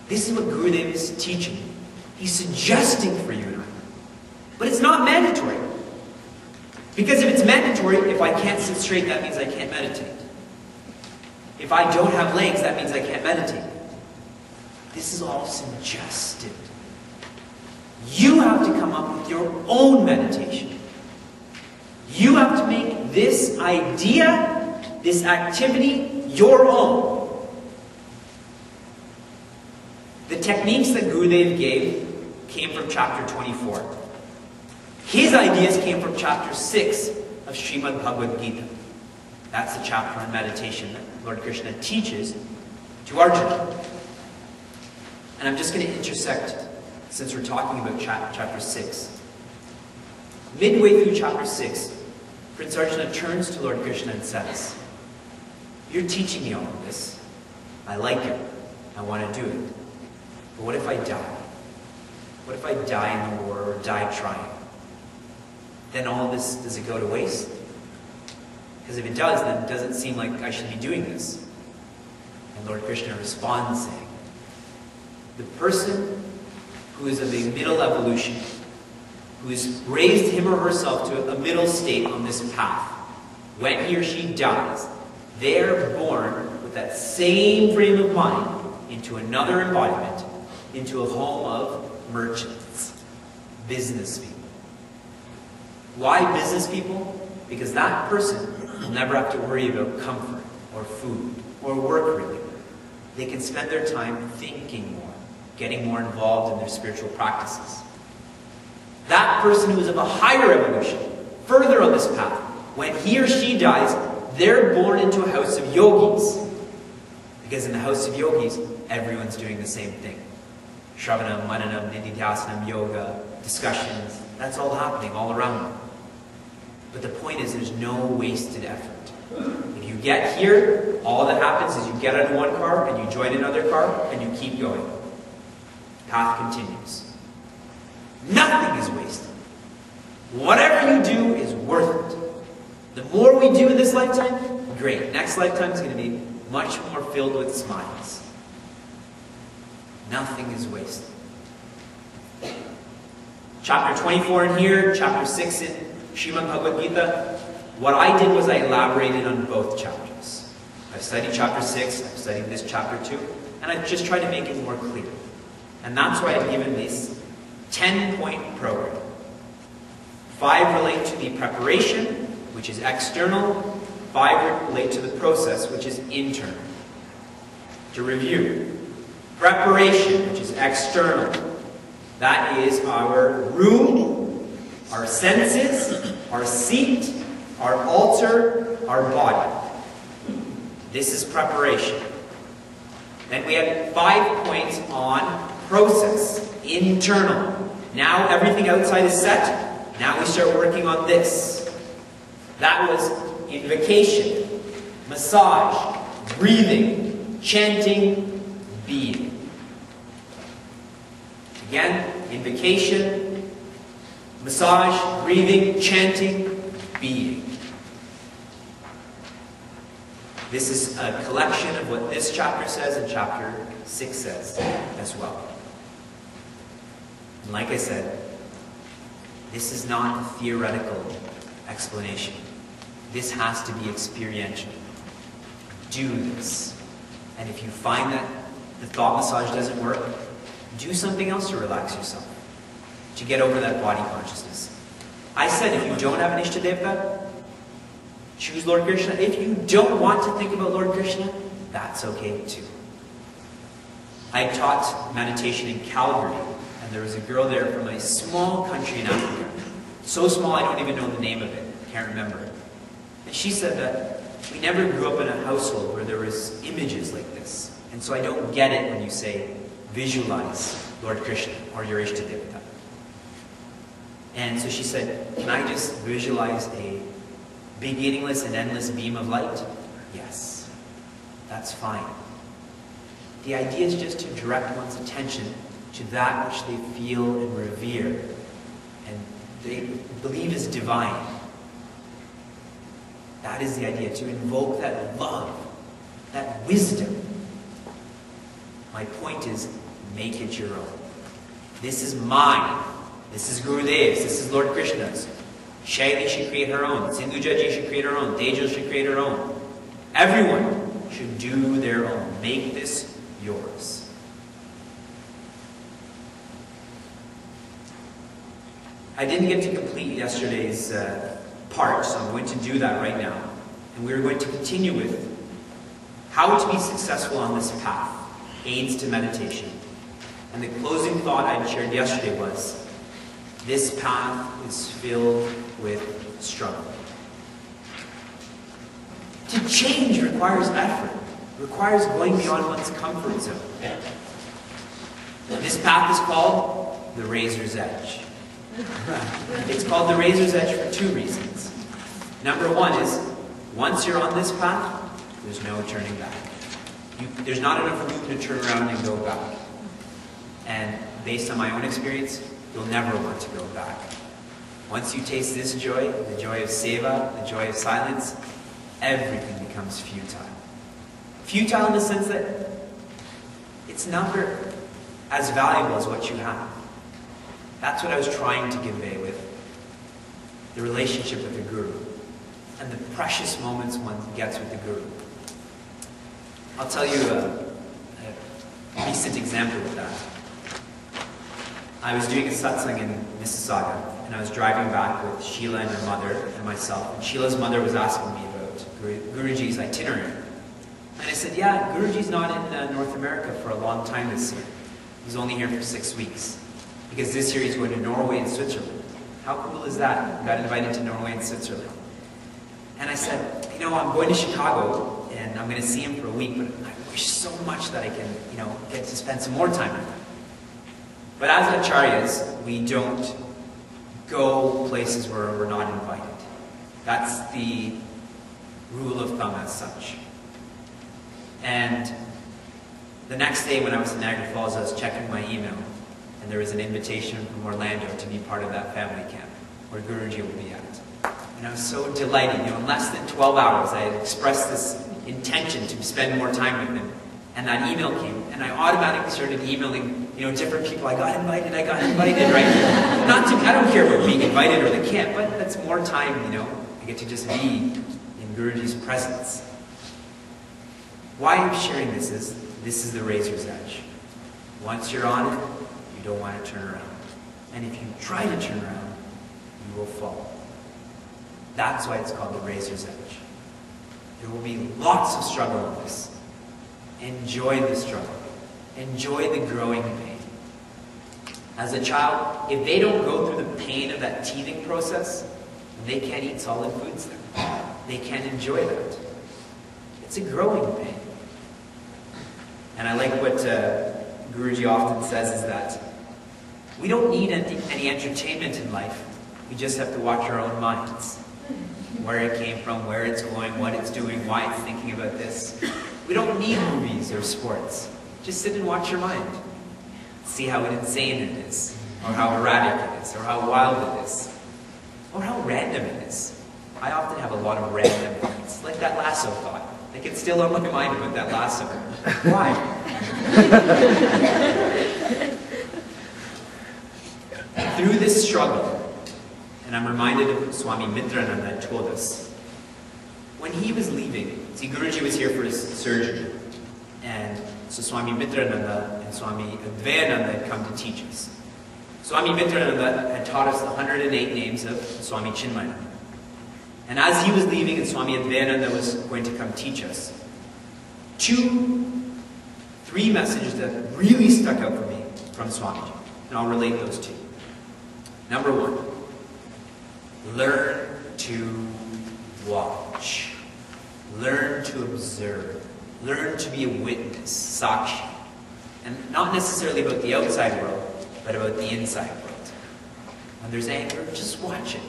This is what Gurudev is teaching. He's suggesting for you and I. But it's not mandatory. Because if it's mandatory, if I can't sit straight, that means I can't meditate. If I don't have legs, that means I can't meditate. This is all suggested. You have to come up with your own meditation. You have to make this idea, this activity, your own. The techniques that Gurudev gave came from chapter 24. His ideas came from chapter 6 of Srimad Bhagavad Gita. That's the chapter on meditation that Lord Krishna teaches to Arjuna. And I'm just going to intersect, since we're talking about chapter 6. Midway through chapter 6, Prince Arjuna turns to Lord Krishna and says, "You're teaching me all of this. I like it. I want to do it. But what if I die? What if I die in the war or die trying? Then all of this, does it go to waste? Because if it does, then it doesn't seem like I should be doing this." And Lord Krishna responds saying, the person who is of a middle evolution, who has raised him or herself to a middle state on this path, when he or she dies, they're born with that same frame of mind into another embodiment, into a home of merchants, business people. Why business people? Because that person will never have to worry about comfort or food or work really. They can spend their time thinking more, getting more involved in their spiritual practices. That person who is of a higher evolution, further on this path, when he or she dies, they're born into a house of yogis. Because in the house of yogis, everyone's doing the same thing. Shravanam, Mananam, Nididhyasanam, yoga, discussions, that's all happening all around them. But the point is, there's no wasted effort. If you get here, all that happens is you get out of one car and you join another car and you keep going. Path continues. Nothing is wasted. Whatever you do is worth it. The more we do in this lifetime, great. Next lifetime is going to be much more filled with smiles. Nothing is wasted. Chapter 24 in here, chapter 6 in Srimad Bhagavad Gita. What I did was I elaborated on both chapters. I've studied chapter 6, I've studied this chapter 2, and I've just tried to make it more clear. And that's why I've given this 10-point program. 5 relate to the preparation, which is external. 5 relate to the process, which is internal. To review, preparation, which is external. That is our room, our senses, our seat, our altar, our body. This is preparation. Then we have 5 points on process, internal. Now everything outside is set. Now we start working on this. That was invocation, massage, breathing, chanting, being. Again, invocation, massage, breathing, chanting, being. This is a collection of what this chapter says and chapter 6 says as well. And like I said, this is not a theoretical explanation. This has to be experiential. Do this. And if you find that the thought massage doesn't work, do something else to relax yourself. to get over that body consciousness. I said if you don't have an Ishtadevata, choose Lord Krishna. If you don't want to think about Lord Krishna, that's okay too. I taught meditation in Calgary, and there was a girl there from a small country in Africa. So small I don't even know the name of it. Can't remember. And she said that we never grew up in a household where there was images like this. And so I don't get it when you say, visualize Lord Krishna or your Ishtadevata. And so she said, can I just visualize a beginningless and endless beam of light? Yes, that's fine. The idea is just to direct one's attention to that which they feel and revere and they believe is divine. That is the idea, to invoke that love, that wisdom. My point is, make it your own. This is mine. This is Gurudev's. This is Lord Krishna's. Shaili should create her own. Sindhujaji should create her own. Tejal should create her own. Everyone should do their own. Make this yours. I didn't get to complete yesterday's part, so I'm going to do that right now. And we're going to continue with how to be successful on this path, aids to meditation. And the closing thought I shared yesterday was, this path is filled with struggle. To change requires effort, requires going beyond one's comfort zone. This path is called the razor's edge. It's called the razor's edge for two reasons. Number one is, once you're on this path, there's no turning back. There's not enough room to turn around and go back. And based on my own experience, you'll never want to go back. Once you taste this joy, the joy of seva, the joy of silence, everything becomes futile. Futile in the sense that it's never as valuable as what you have. That's what I was trying to convey with the relationship with the Guru and the precious moments one gets with the Guru. I'll tell you a recent example of that. I was doing a satsang in Mississauga, and I was driving back with Sheila and her mother and myself. And Sheila's mother was asking me about Guruji's itinerary. And I said, yeah, Guruji's not in North America for a long time this year. He's only here for 6 weeks. Because this year he's going to Norway and Switzerland. How cool is that? I got invited to Norway and Switzerland. And I said, you know, I'm going to Chicago, and I'm going to see him for a week, but I wish so much that I can, you know, get to spend some more time with him. But as Acharyas, we don't go places where we're not invited. That's the rule of thumb as such. And the next day when I was in Niagara Falls, I was checking my email, and there was an invitation from Orlando to be part of that family camp where Guruji will be at. And I was so delighted. You know, in less than 12 hours, I had expressed this intention to spend more time with him. And that email came, and I automatically started emailing, you know, different people. I got invited, right? Not to, I don't care about being invited or the camp, but that's more time, you know. I get to just be in Guruji's presence. Why I'm sharing this is the razor's edge. Once you're on it, you don't want to turn around. And if you try to turn around, you will fall. That's why it's called the razor's edge. There will be lots of struggle in this. Enjoy the struggle. Enjoy the growing pain. As a child, if they don't go through the pain of that teething process, they can't eat solid foods then. They can't enjoy that. It's a growing pain. And I like what Guruji often says is that we don't need any entertainment in life. We just have to watch our own minds. Where it came from, where it's going, what it's doing, why it's thinking about this. We don't need movies or sports. Just sit and watch your mind. See how insane it is, or how erratic it is, or how wild it is, or how random it is. I often have a lot of random things, like that lasso thought. Like it's still on my mind about that lasso. Why? Through this struggle, and I'm reminded of Swami Mitrananda that told us, when he was leaving, see, Guruji was here for his surgery, and so Swami Mitrananda and Swami Advayananda had come to teach us. Swami Mitrananda had taught us the 108 names of Swami Chinmaya. And as he was leaving and Swami Advayananda was going to come teach us, three messages that really stuck out for me from Swamiji. And I'll relate those to you. Number one, learn to watch. Learn to observe. Learn to be a witness, sakshi. And not necessarily about the outside world, but about the inside world. When there's anger, just watch it.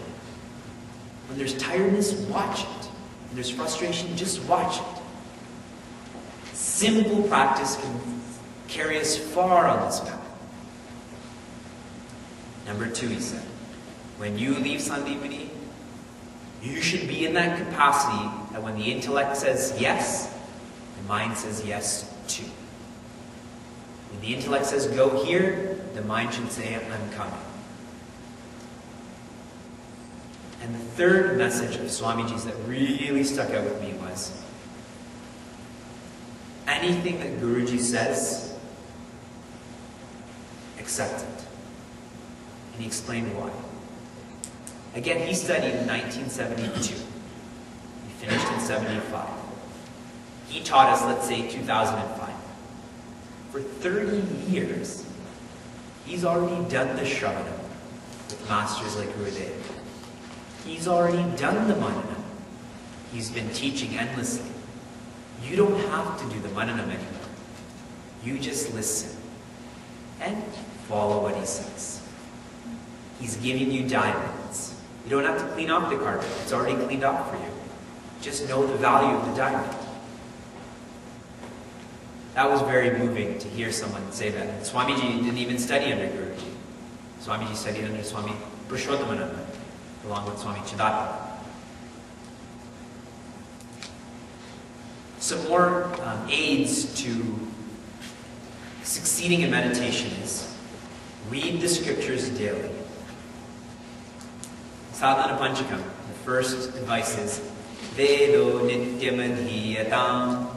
When there's tiredness, watch it. When there's frustration, just watch it. Simple practice can carry us far on this path. Number two, he said, when you leave Sandipani, you should be in that capacity that when the intellect says yes, the mind says yes too. When the intellect says go here, the mind should say I'm coming. And the third message of Swamiji's that really stuck out with me was, anything that Guruji says, accept it. And he explained why. Again, he studied in 1972. He finished in 75. He taught us, let's say, 2005. For 30 years, he's already done the Shravanam with masters like Gurudev. He's already done the Mananam. He's been teaching endlessly. You don't have to do the Mananam anymore. You just listen and follow what he says. He's giving you diamonds. You don't have to clean up the carpet. It's already cleaned up for you. Just know the value of the diamond. That was very moving to hear someone say that. And Swamiji didn't even study under Guruji. Swamiji studied under Swami Purushothamananda, along with Swami Chidatta. Some more aids to succeeding in meditation is read the scriptures daily. Sadhana Panchakam, the first advice is Vedo Nityamadhiyatam,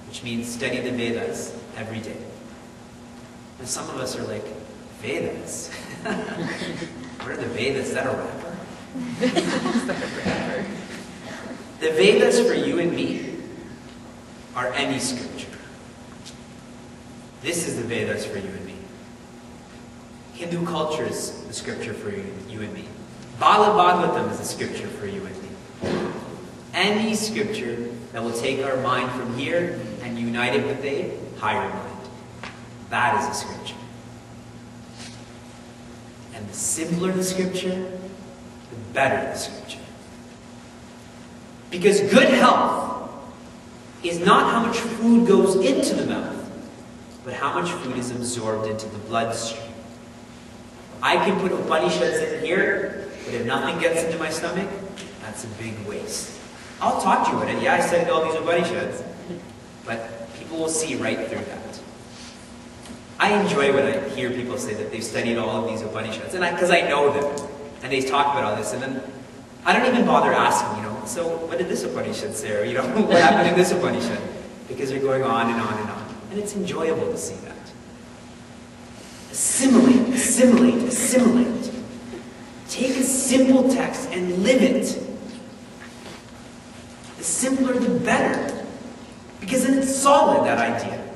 which means study the Vedas every day. And some of us are like, Vedas? What are the Vedas? Is that a rapper? Is that a rapper? The Vedas for you and me are any scripture. This is the Vedas for you and me. Hindu culture is the scripture for you and me. Bala Bhagavatam is the scripture for you and me. Any scripture that will take our mind from here and unite it with a higher mind. That is a scripture. And the simpler the scripture, the better the scripture. Because good health is not how much food goes into the mouth, but how much food is absorbed into the bloodstream. I can put Upanishads in here, but if nothing gets into my stomach, that's a big waste. I'll talk to you about it. Yeah, I studied all these Upanishads, but people will see right through that. I enjoy when I hear people say that they've studied all of these Upanishads, and because I know them, and they talk about all this, and then I don't even bother asking, so what did this Upanishad say, or, what happened in this Upanishad? Because they're going on and on and on. And it's enjoyable to see that. Assimilate, assimilate, assimilate. Take a simple text and live it. The simpler, the better. Because then it's solid, that idea.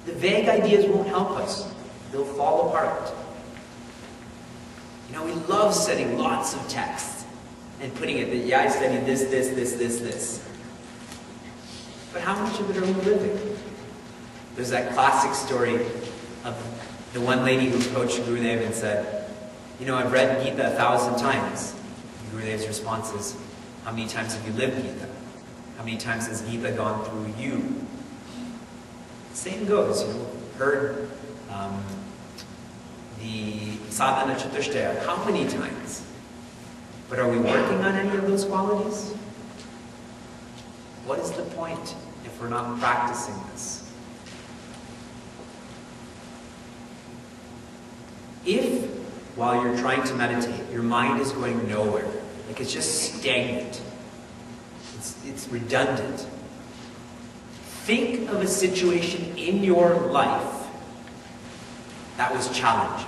The vague ideas won't help us. They'll fall apart. We love studying lots of texts and putting it that, yeah, I studied this, this, this, this, this. But how much of it are we living? There's that classic story of the one lady who approached Gurudev and said, I've read Gita 1,000 times. Gurudev's response is, how many times have you lived Gita? How many times has Gita gone through you? Same goes, heard the sadhana chatushtaya, how many times? But are we working on any of those qualities? What is the point if we're not practicing this? If, while you're trying to meditate, your mind is going nowhere, like it's just stagnant, it's redundant, think of a situation in your life that was challenging.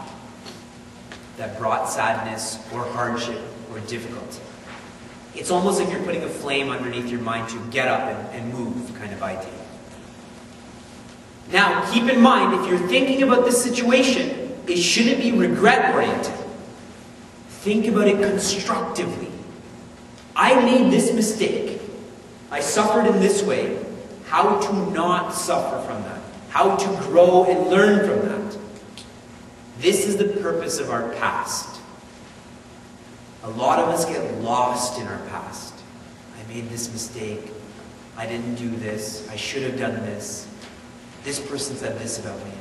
that brought sadness or hardship or difficulty. It's almost like you're putting a flame underneath your mind to get up and move kind of idea. Now, keep in mind, if you're thinking about this situation, it shouldn't be regret-oriented. Think about it constructively. I made this mistake. I suffered in this way. How to not suffer from that. How to grow and learn from that. This is the purpose of our past. A lot of us get lost in our past. I made this mistake. I didn't do this. I should have done this. This person said this about me.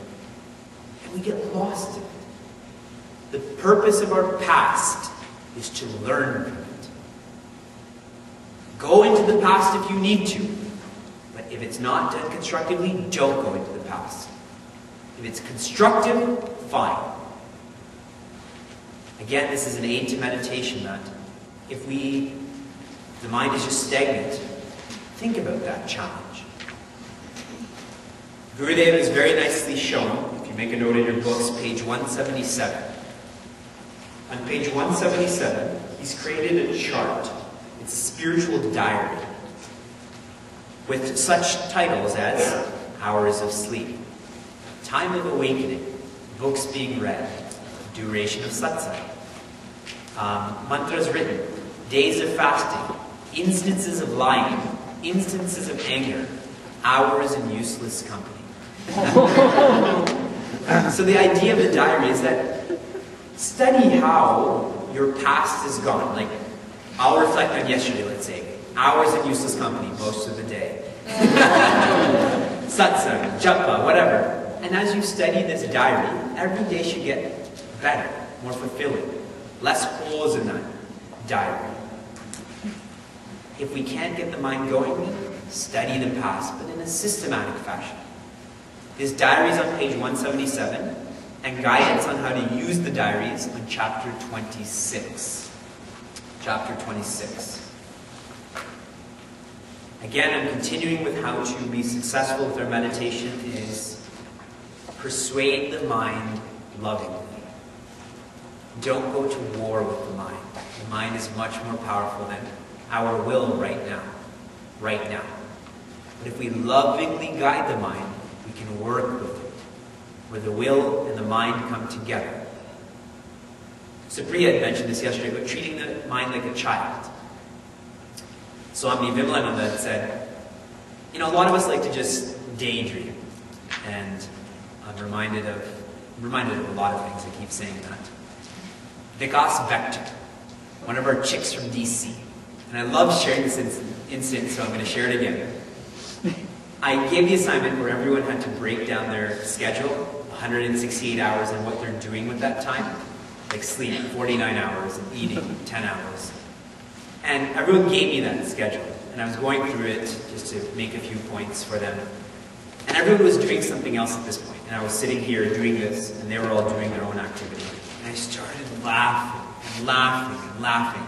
And we get lost in it. The purpose of our past is to learn from it. Go into the past if you need to. But if it's not done constructively, don't go into the past. If it's constructive, fine. Again, this is an aid to meditation that if the mind is just stagnant, think about that challenge. Gurudev is very nicely shown, if you make a note in your books, page 177. On page 177, he's created a chart. It's a spiritual diary with such titles as Hours of Sleep, Time of Awakening, Books Being Read, Duration of Satsang, Mantras Written, Days of Fasting, Instances of Lying, Instances of Anger, Hours in Useless Company. So the idea of the diary is that study how your past is gone. Like, I'll reflect on yesterday, let's say. Hours in useless company, most of the day. Satsang, japa, whatever. And as you study this diary, every day should get better, more fulfilling. Less holes in that diary. If we can't get the mind going, study the past, but in a systematic fashion. This diary is on page 177, and guidance on how to use the diaries on chapter 26. Chapter 26. Again, I'm continuing with how to be successful with our meditation is persuade the mind lovingly. Don't go to war with the mind. The mind is much more powerful than our will right now. Right now. But if we lovingly guide the mind, we can work with it, where the will and the mind come together. Supriya had mentioned this yesterday, but treating the mind like a child. Swami Vivekananda said, a lot of us like to just daydream. And I'm reminded of a lot of things. I keep saying that. Vikas Vector, one of our chicks from DC. And I love sharing this incident, so I'm going to share it again. I gave the assignment where everyone had to break down their schedule, 168 hours, and what they're doing with that time. Like sleep, 49 hours, and eating, 10 hours. And everyone gave me that schedule. And I was going through it just to make a few points for them. And everyone was doing something else at this point. And I was sitting here doing this, and they were all doing their own activity. And I started laughing, and laughing, and laughing.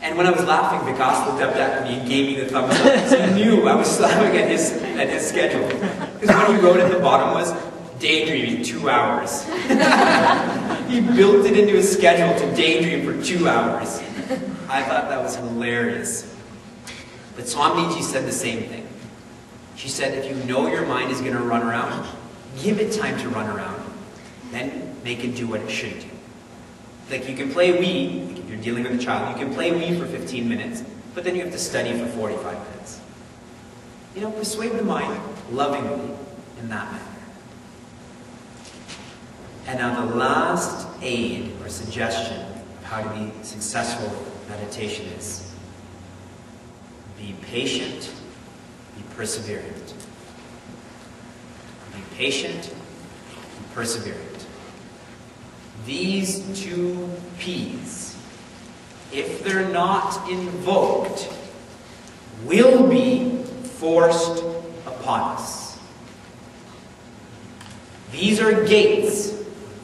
And when I was laughing, Vikas looked up at me and gave me the thumbs up. Because he knew I was laughing at his schedule. Because what he wrote at the bottom was, daydreaming 2 hours. He built it into his schedule to daydream for 2 hours. I thought that was hilarious. But Swamiji said the same thing. She said, if you know your mind is going to run around, give it time to run around. Then make it do what it should do. Like you can play Wii, like if you're dealing with a child, you can play Wii for 15 minutes, but then you have to study for 45 minutes. Persuade the mind lovingly in that manner. And now the last aid or suggestion of how to be successful with meditation is be patient, be perseverant. Be patient, be perseverant. These two P's, if they're not invoked, will be forced upon us. These are gates.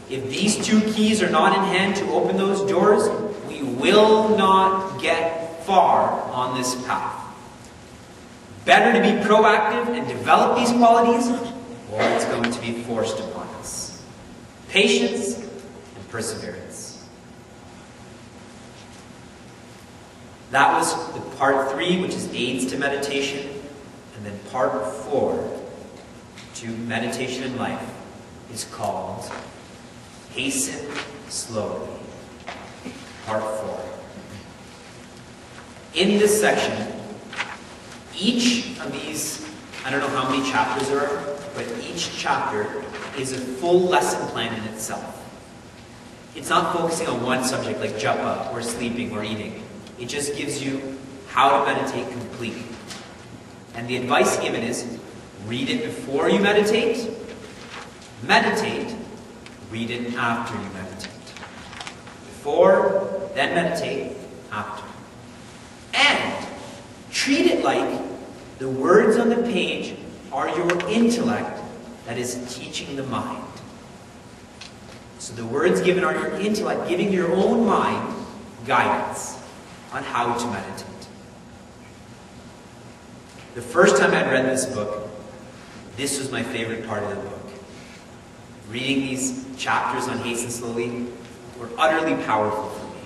If these two keys are not in hand to open those doors, we will not get far on this path. Better to be proactive and develop these qualities, or it's going to be forced upon us. Patience and perseverance. That was the part 3, which is aids to meditation, and then part 4 to meditation in life is called Hasten Slowly. Part 4. In this section, each of these, I don't know how many chapters there are, but each chapter is a full lesson plan in itself. It's not focusing on one subject like japa or sleeping or eating. It just gives you how to meditate completely. And the advice given is, read it before you meditate, read it after you meditate. Before, then meditate, after. And treat it like the words on the page are your intellect that is teaching the mind. So the words given are your intellect, giving your own mind guidance on how to meditate. The first time I read this book, this was my favorite part of the book. Reading these chapters on Hasten Slowly were utterly powerful for me.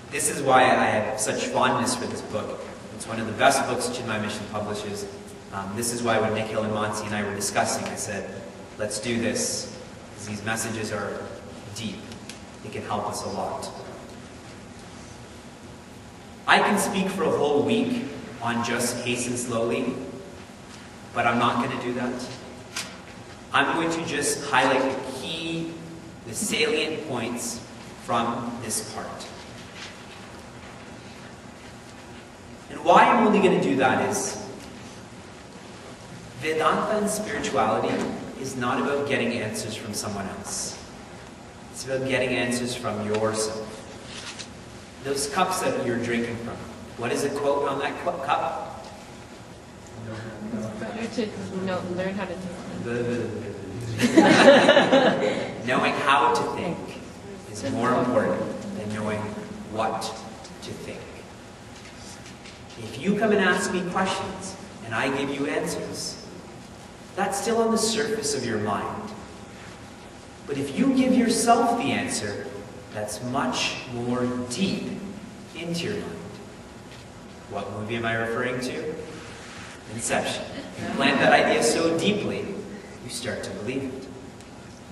This is why I have such fondness for this book. It's one of the best books Chinmay Mission publishes. This is why when Nikhil and Mansi and I were discussing, I said, let's do this, because these messages are deep. They can help us a lot. I can speak for a whole week on just Hasten Slowly, but I'm not going to do that. I'm going to just highlight the salient points from this part. And why I'm only going to do that is, Vedanta and spirituality is not about getting answers from someone else. It's about getting answers from yourself. Those cups that you're drinking from, what is the quote on that cup? It's better to learn how to think. Knowing how to think is more important than knowing what to think. If you come and ask me questions and I give you answers, that's still on the surface of your mind. But if you give yourself the answer, that's much more deep into your mind. What movie am I referring to? Inception. You plant that idea so deeply, you start to believe it.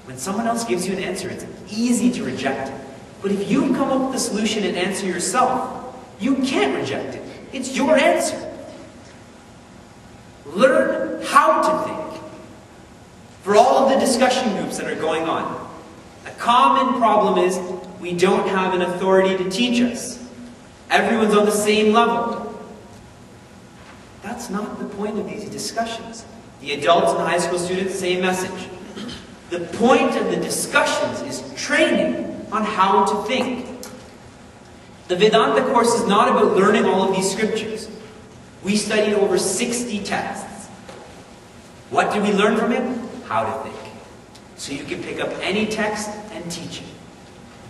When someone else gives you an answer, it's easy to reject it. But if you come up with the solution and answer yourself, you can't reject it. It's your answer. Learn how to think. For all of the discussion groups that are going on, a common problem is we don't have an authority to teach us. Everyone's on the same level. That's not the point of these discussions. The adults and the high school students, same message. The point of the discussions is training on how to think. The Vedanta course is not about learning all of these scriptures. We studied over 60 texts. What did we learn from it? How to think. So you can pick up any text and teach it.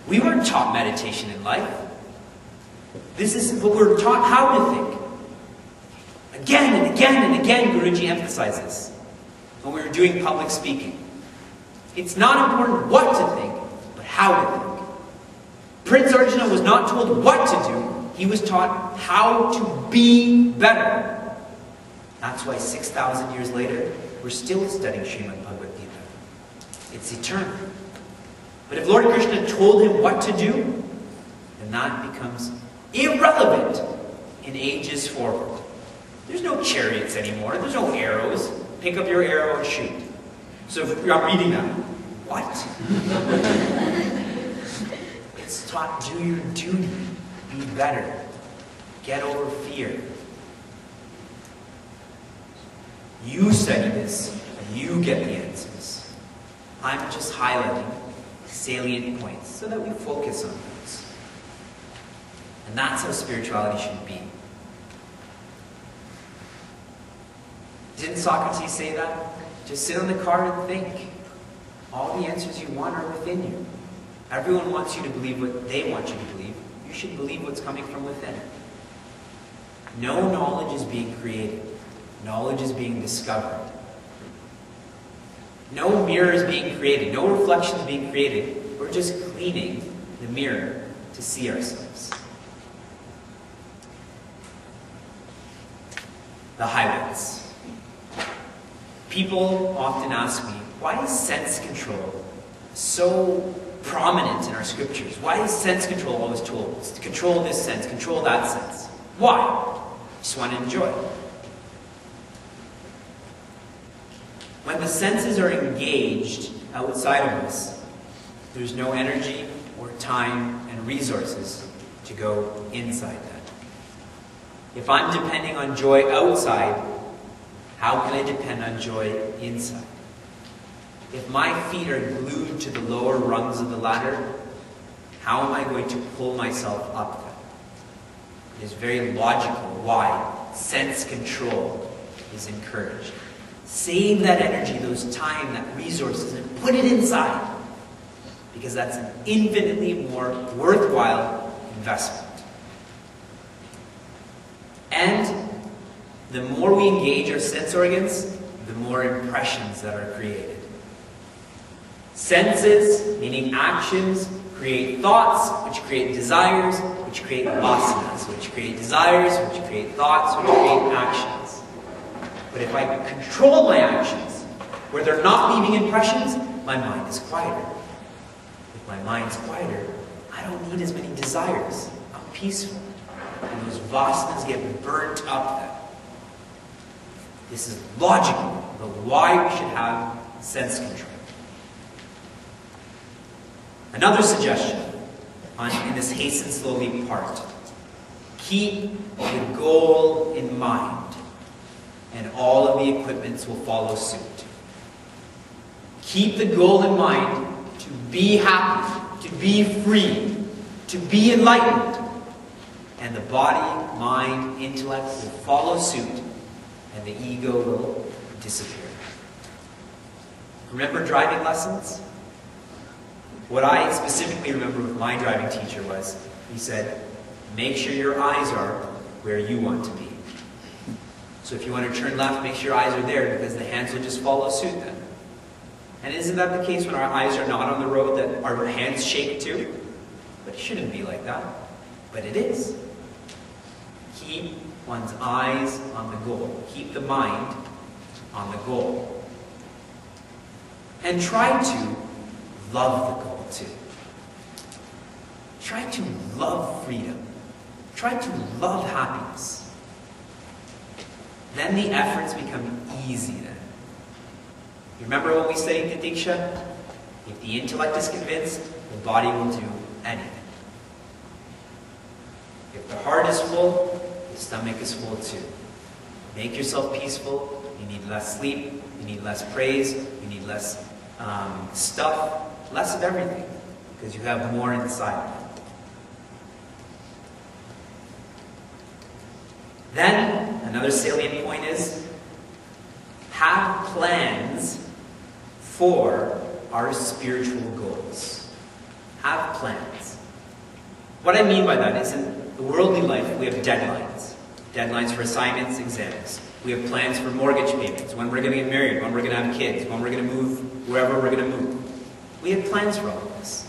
We weren't taught meditation in life. This is what we're taught how to think. Again and again and again, Guruji emphasizes when we were doing public speaking. It's not important what to think, but how to think. Prince Arjuna was not told what to do, he was taught how to be better. That's why 6,000 years later, we're still studying Srimad Bhagavad Gita. It's eternal. But if Lord Krishna told him what to do, then that becomes irrelevant in ages forward. There's no chariots anymore. There's no arrows. Pick up your arrow and shoot. So if you're reading that, what? It's taught, do your duty. Be better. Get over fear. You study this, and you get the answers. I'm just highlighting salient points so that we focus on those. And that's how spirituality should be. Didn't Socrates say that? Just sit on the car and think. All the answers you want are within you. Everyone wants you to believe what they want you to believe. You should believe what's coming from within. No knowledge is being created. Knowledge is being discovered. No mirror is being created. No reflection is being created. We're just cleaning the mirror to see ourselves. The highlights. People often ask me, why is sense control so prominent in our scriptures? Why is sense control always told us to control this sense, control that sense? Why? Just want to enjoy it. When the senses are engaged outside of us, there's no energy or time and resources to go inside that. If I'm depending on joy outside, how can I depend on joy inside? If my feet are glued to the lower rungs of the ladder, how am I going to pull myself up them? It is very logical why sense control is encouraged. Save that energy, those time, that resources, and put it inside. Because that's an infinitely more worthwhile investment. And the more we engage our sense organs, the more impressions that are created. Senses, meaning actions, create thoughts, which create desires, which create vasanas, which create desires, which create thoughts, which create actions. But if I control my actions, where they're not leaving impressions, my mind is quieter. If my mind's quieter, I don't need as many desires. I'm peaceful. And those vasanas get burnt up then. This is logical about why we should have sense control. Another suggestion in this hasten slowly part. Keep the goal in mind, and all of the equipments will follow suit. Keep the goal in mind to be happy, to be free, to be enlightened. And the body, mind, intellect will follow suit, and the ego will disappear. Remember driving lessons? What I specifically remember with my driving teacher was, he said, make sure your eyes are where you want to be. So if you want to turn left, make sure your eyes are there, because the hands will just follow suit then. And isn't that the case when our eyes are not on the road, that our hands shake too? But it shouldn't be like that. But it is. Keep one's eyes on the goal. Keep the mind on the goal. And try to love the goal too. Try to love freedom. Try to love happiness. Then the efforts become easy then. You remember when we studied the Diksha? If the intellect is convinced, the body will do anything. If the heart is full, the stomach is full too. Make yourself peaceful. You need less sleep. You need less praise. You need less stuff. Less of everything. Because you have more inside. Then, another salient point is, have plans for our spiritual goals. Have plans. What I mean by that is, in the worldly life, we have deadlines. Deadlines for assignments, exams. We have plans for mortgage payments, when we're going to get married, when we're going to have kids, when we're going to move, wherever we're going to move. We have plans for all of this.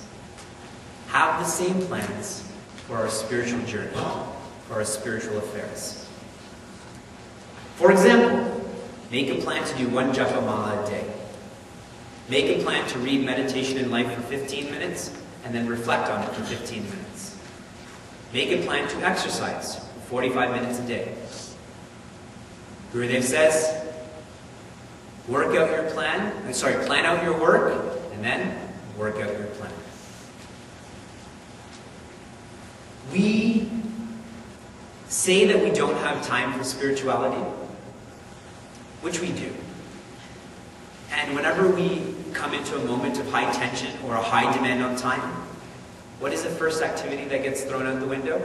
Have the same plans for our spiritual journey, for our spiritual affairs. For example, make a plan to do 1 japa mala a day. Make a plan to read Meditation in Life for 15 minutes, and then reflect on it for 15 minutes. Make a plan to exercise for 45 minutes a day. Gurudev says, plan out your work, and then work out your plan. We say that we don't have time for spirituality, which we do. And whenever we come into a moment of high tension or a high demand on time, what is the first activity that gets thrown out the window?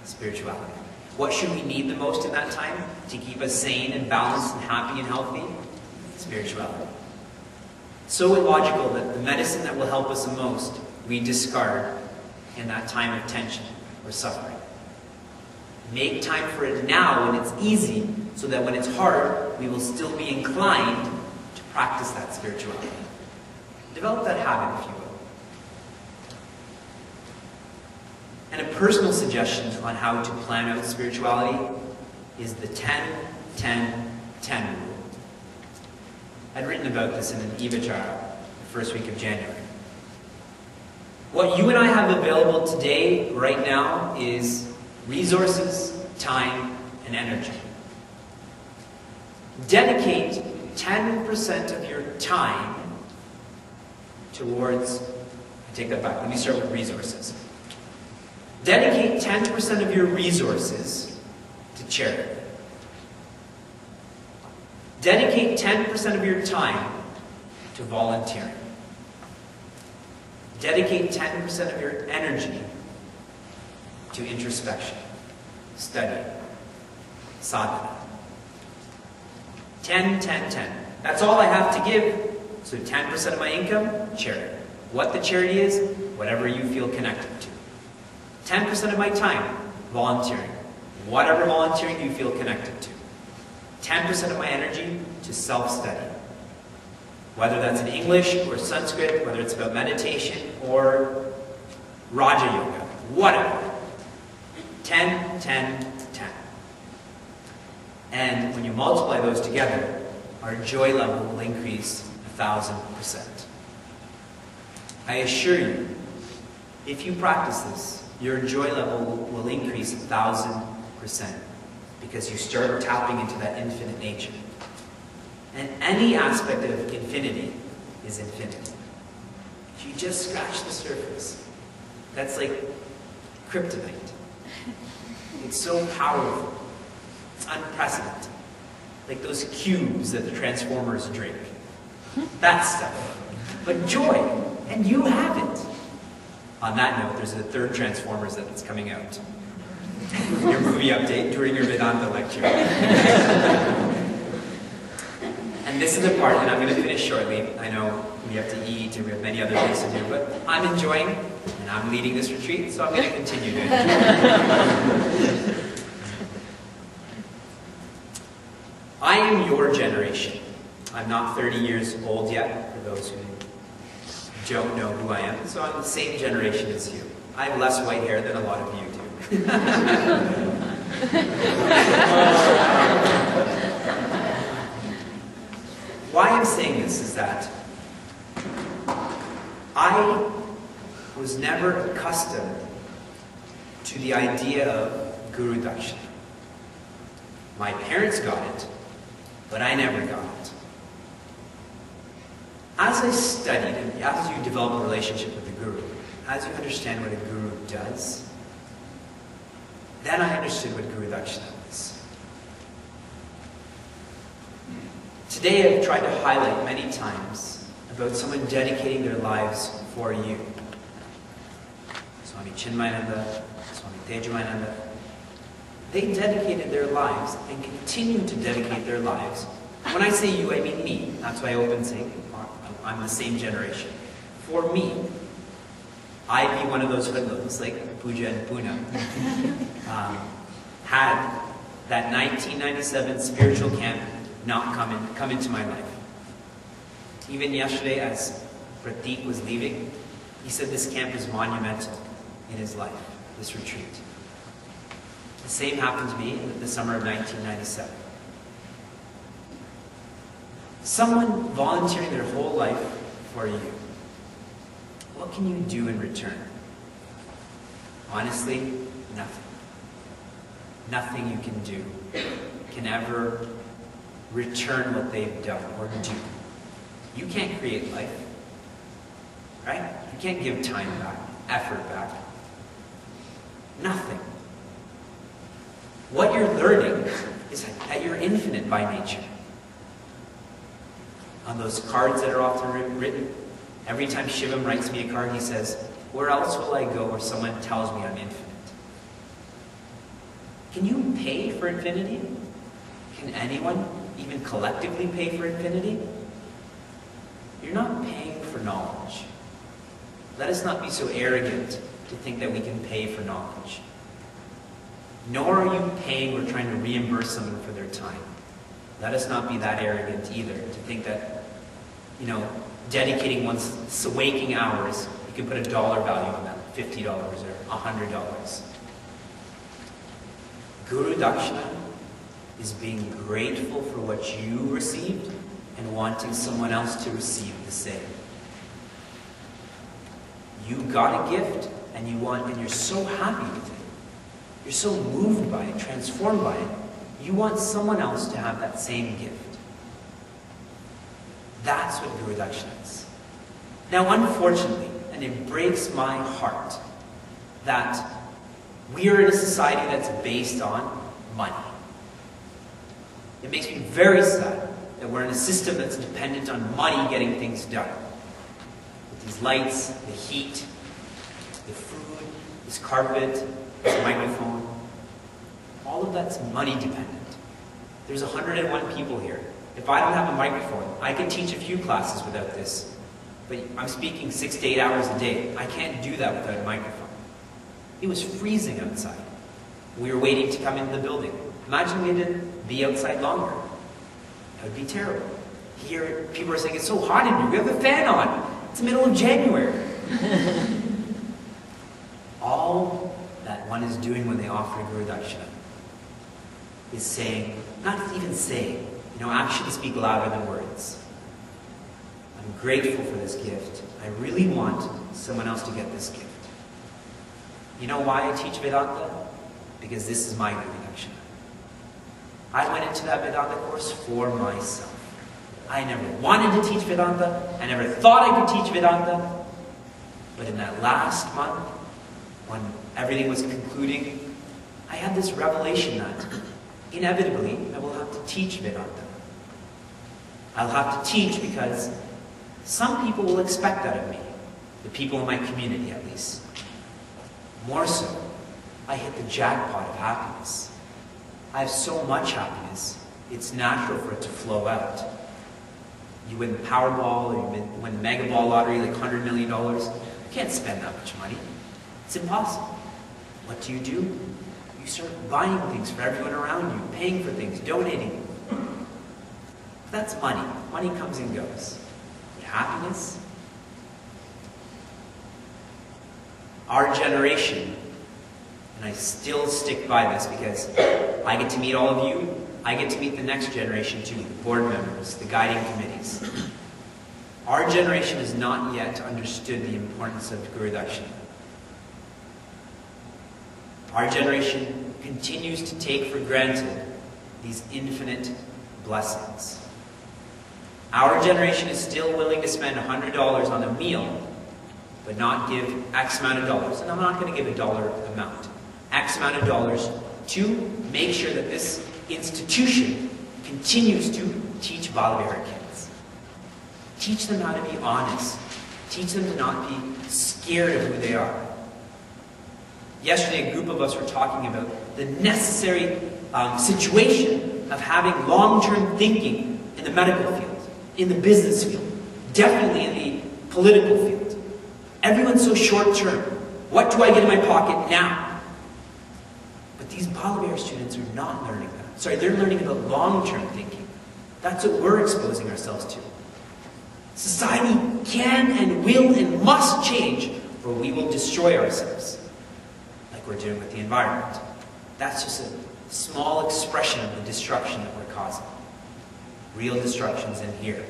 Spirituality. What should we need the most in that time to keep us sane and balanced and happy and healthy? Spirituality. So illogical that the medicine that will help us the most, we discard in that time of tension or suffering. Make time for it now when it's easy, so that when it's hard, we will still be inclined to practice that spirituality. Develop that habit, if you will. And a personal suggestion on how to plan out spirituality is the 10-10-10 rule. I'd written about this in an Acharya the first week of January. What you and I have available today, right now, is resources, time, and energy. Dedicate 10% of your time towards, I take that back, let me start with resources. Dedicate 10% of your resources to charity. Dedicate 10% of your time to volunteering. Dedicate 10% of your energy to introspection, study, sadhana. 10-10-10. That's all I have to give. So 10% of my income, charity. What the charity is, whatever you feel connected to. 10% of my time, volunteering. Whatever volunteering you feel connected to. 10% of my energy to self-study. Whether that's in English or Sanskrit, whether it's about meditation or Raja Yoga, whatever. 10-10-10. And when you multiply those together, our joy level will increase 1,000%. I assure you, if you practice this, your joy level will increase 1,000% because you start tapping into that infinite nature. And any aspect of infinity is infinity. If you just scratch the surface, that's like kryptonite. It's so powerful. It's unprecedented. Like those cubes that the Transformers drink. That stuff. But joy, and you have it. On that note, there's a third Transformers that's coming out. Your movie update during your Vedanta lecture. And this is the part, and I'm going to finish shortly. I know we have to eat and we have many other things to do, but I'm enjoying, and I'm leading this retreat, so I'm going to continue to enjoy. I am your generation. I'm not 30 years old yet, for those who don't know who I am, so I'm the same generation as you. I have less white hair than a lot of you do. Why I'm saying this is that I was never accustomed to the idea of Guru Dakshina. My parents got it, but I never got it. As I studied, and as you develop a relationship with the Guru, as you understand what a Guru does, then I understood what Guru Dakshina was. Today I've tried to highlight many times about someone dedicating their lives for you. Swami Chinmayananda, Swami Tejamananda, they dedicated their lives and continue to dedicate their lives. When I say you, I mean me. That's why I open saying I'm the same generation. For me, I'd be one of those hoodlums like Puja and Puna. Had that 1997 spiritual camp not come into my life. Even yesterday, as Pratik was leaving, he said this camp is monumental in his life, this retreat. The same happened to me in the summer of 1997. Someone volunteering their whole life for you. What can you do in return? Honestly, nothing. Nothing you can do can ever return what they've done or do. You can't create life, right? You can't give time back, effort back. Nothing. What you're learning is that you're infinite by nature. On those cards that are often written, every time Shivam writes me a card, he says, "Where else will I go where someone tells me I'm infinite?" Can you pay for infinity? Can anyone even collectively pay for infinity? You're not paying for knowledge. Let us not be so arrogant to think that we can pay for knowledge. Nor are you paying or trying to reimburse someone for their time. Let us not be that arrogant either, to think that, dedicating one's waking hours, you can put a dollar value on them. $50 or $100. Guru Dakshina is being grateful for what you received and wanting someone else to receive the same. You got a gift and you're so happy with it. You're so moved by it, transformed by it. You want someone else to have that same gift. That's what Guru Dakshina is. Now, unfortunately, and it breaks my heart, that we are in a society that's based on money. It makes me very sad that we're in a system that's dependent on money getting things done. With these lights, the heat, the food, this carpet, this microphone, all of that's money dependent. There's 101 people here. If I don't have a microphone, I can teach a few classes without this. But I'm speaking 6 to 8 hours a day. I can't do that without a microphone. It was freezing outside. We were waiting to come into the building. Imagine we had to be outside longer. That would be terrible. Here, people are saying, it's so hot in here. We have the fan on. It's the middle of January. All that one is doing when they offer Guru Dakshina is saying, not even saying, actions speak louder than words. I'm grateful for this gift. I really want someone else to get this gift. You know why I teach Vedanta? Because this is my Guru Dakshina. I went into that Vedanta course for myself. I never wanted to teach Vedanta. I never thought I could teach Vedanta. But in that last month, when everything was concluding, I had this revelation that inevitably I will have to teach Vedanta. I'll have to teach because some people will expect that of me. The people in my community, at least. More so, I hit the jackpot of happiness. I have so much happiness, it's natural for it to flow out. You win the Powerball, or you win the Mega Ball lottery, like $100 million. You can't spend that much money. It's impossible. What do? You start buying things for everyone around you, paying for things, donating. That's money. Money comes and goes. But happiness? Our generation, and I still stick by this because I get to meet all of you, I get to meet the next generation too, the board members, the guiding committees. Our generation has not yet understood the importance of Guru Dakshina. Our generation continues to take for granted these infinite blessings. Our generation is still willing to spend $100 on a meal, but not give X amount of dollars. And I'm not going to give a dollar amount. X amount of dollars to make sure that this institution continues to teach Balavihara kids. Teach them how to be honest. Teach them to not be scared of who they are. Yesterday, a group of us were talking about the necessary situation of having long-term thinking in the medical field, in the business field, definitely in the political field. Everyone's so short-term. What do I get in my pocket now? But these Balavihara students are not learning that. Sorry, they're learning about long-term thinking. That's what we're exposing ourselves to. Society can and will and must change, or we will destroy ourselves, like we're doing with the environment. That's just a small expression of the destruction that we're causing. Real destruction's in here.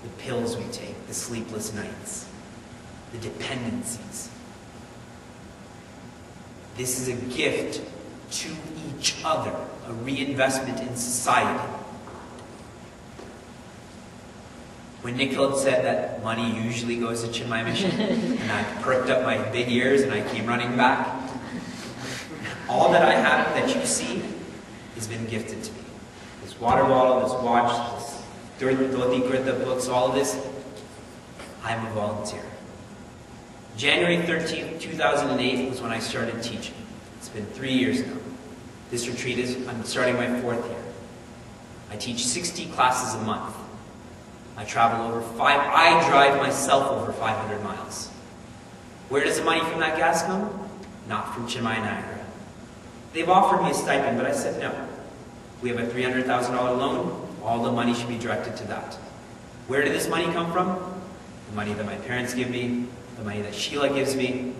The pills we take, the sleepless nights, the dependencies. This is a gift to each other, a reinvestment in society. When Nikhil said that money usually goes to Chinmaya Mission, and I perked up my big ears and I came running back, all that I have that you see has been gifted to me. This water bottle, this watch, this Dhoti Kurta books, all of this, I'm a volunteer. January 13th, 2008 was when I started teaching. It's been 3 years now. This retreat I'm starting my 4th year. I teach 60 classes a month. I drive myself over 500 miles. Where does the money from that gas come? Not from Chinmaya Niagara. They've offered me a stipend, but I said no. We have a $300,000 loan. All the money should be directed to that. Where did this money come from? The money that my parents give me, the money that Sheila gives me,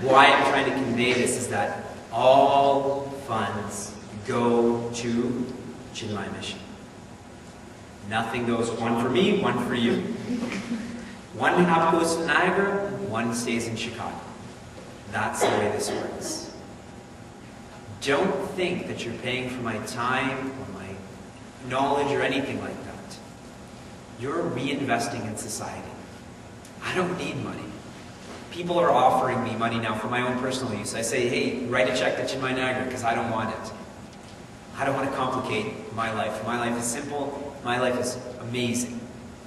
Why I'm trying to convey this is that all funds go to Chinmaya Mission. Nothing goes, one for me, one for you. One half goes to Niagara, one stays in Chicago. That's the way this works. Don't think that you're paying for my time or my knowledge or anything like that. You're reinvesting in society. I don't need money. People are offering me money now for my own personal use. I say, hey, write a check to Chinmaya Niagara because I don't want it. I don't want to complicate my life. My life is simple. My life is amazing.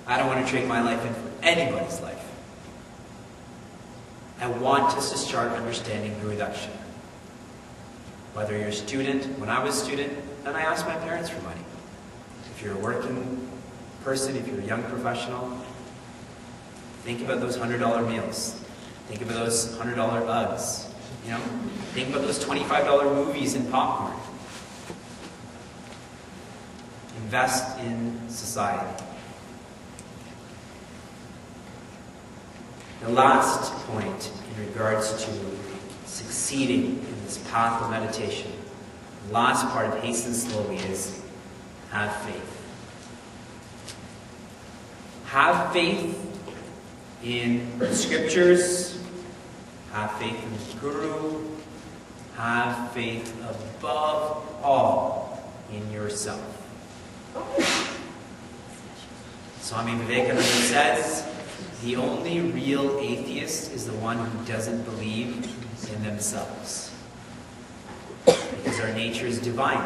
I don't want to trade my life in for anybody's life. I want us to start understanding Guru Dakshina. Whether you're a student, when I was a student, then I asked my parents for money. If you're a working person, if you're a young professional, think about those $100 meals. Think about those $100 Uggs. You know, think about those $25 movies and popcorn. Invest in society. The last point in regards to succeeding in this path of meditation, the last part of hasten slowly is have faith. Have faith in the scriptures, have faith in the Guru, have faith above all in yourself. Swami Vivekananda says, the only real atheist is the one who doesn't believe in themselves. Because our nature is divine.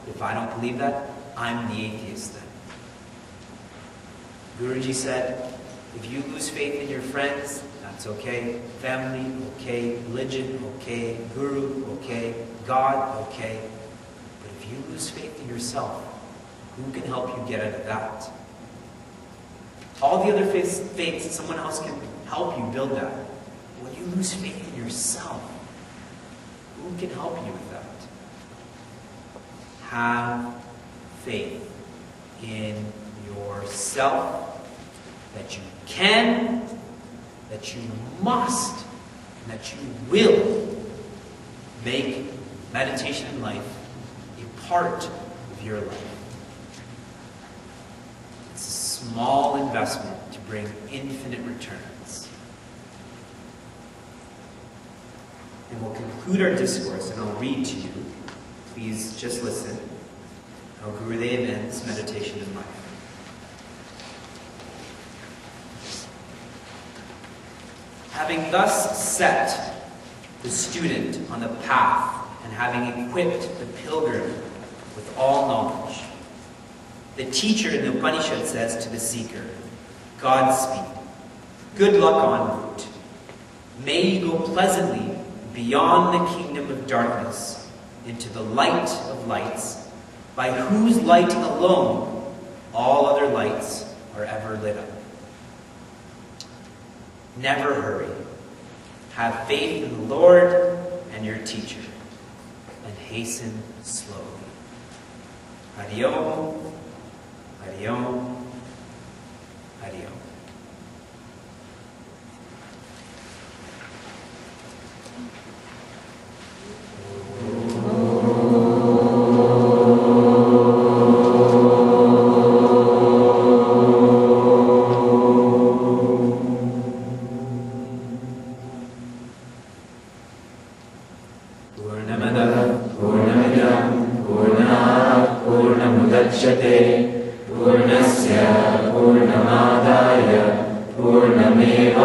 If I don't believe that, I'm the atheist then. Guruji said, if you lose faith in your friends, that's okay. Family, okay. Religion, okay. Guru, okay. God, okay. But if you lose faith in yourself, who can help you get out of that? All the other faiths, someone else can help you build that. When you lose faith in yourself, who can help you with that? Have faith in yourself, that you can, that you must, and that you will make meditation in life a part of your life. It's a small investment to bring infinite returns. And we'll conclude our discourse, and I'll read to you. Please just listen how Gurudev ends meditation in life. Having thus set the student on the path and having equipped the pilgrim with all knowledge, the teacher in the Upanishad says to the seeker, Godspeed, good luck en route. May you go pleasantly beyond the kingdom of darkness into the light of lights, by whose light alone all other lights are ever lit up. Never hurry. Have faith in the Lord and your teacher, and hasten slowly. Hari Om, Hari Om, Hari Om. पूर्णस्य पूर्णमादाय पूर्णमेवावशिष्यते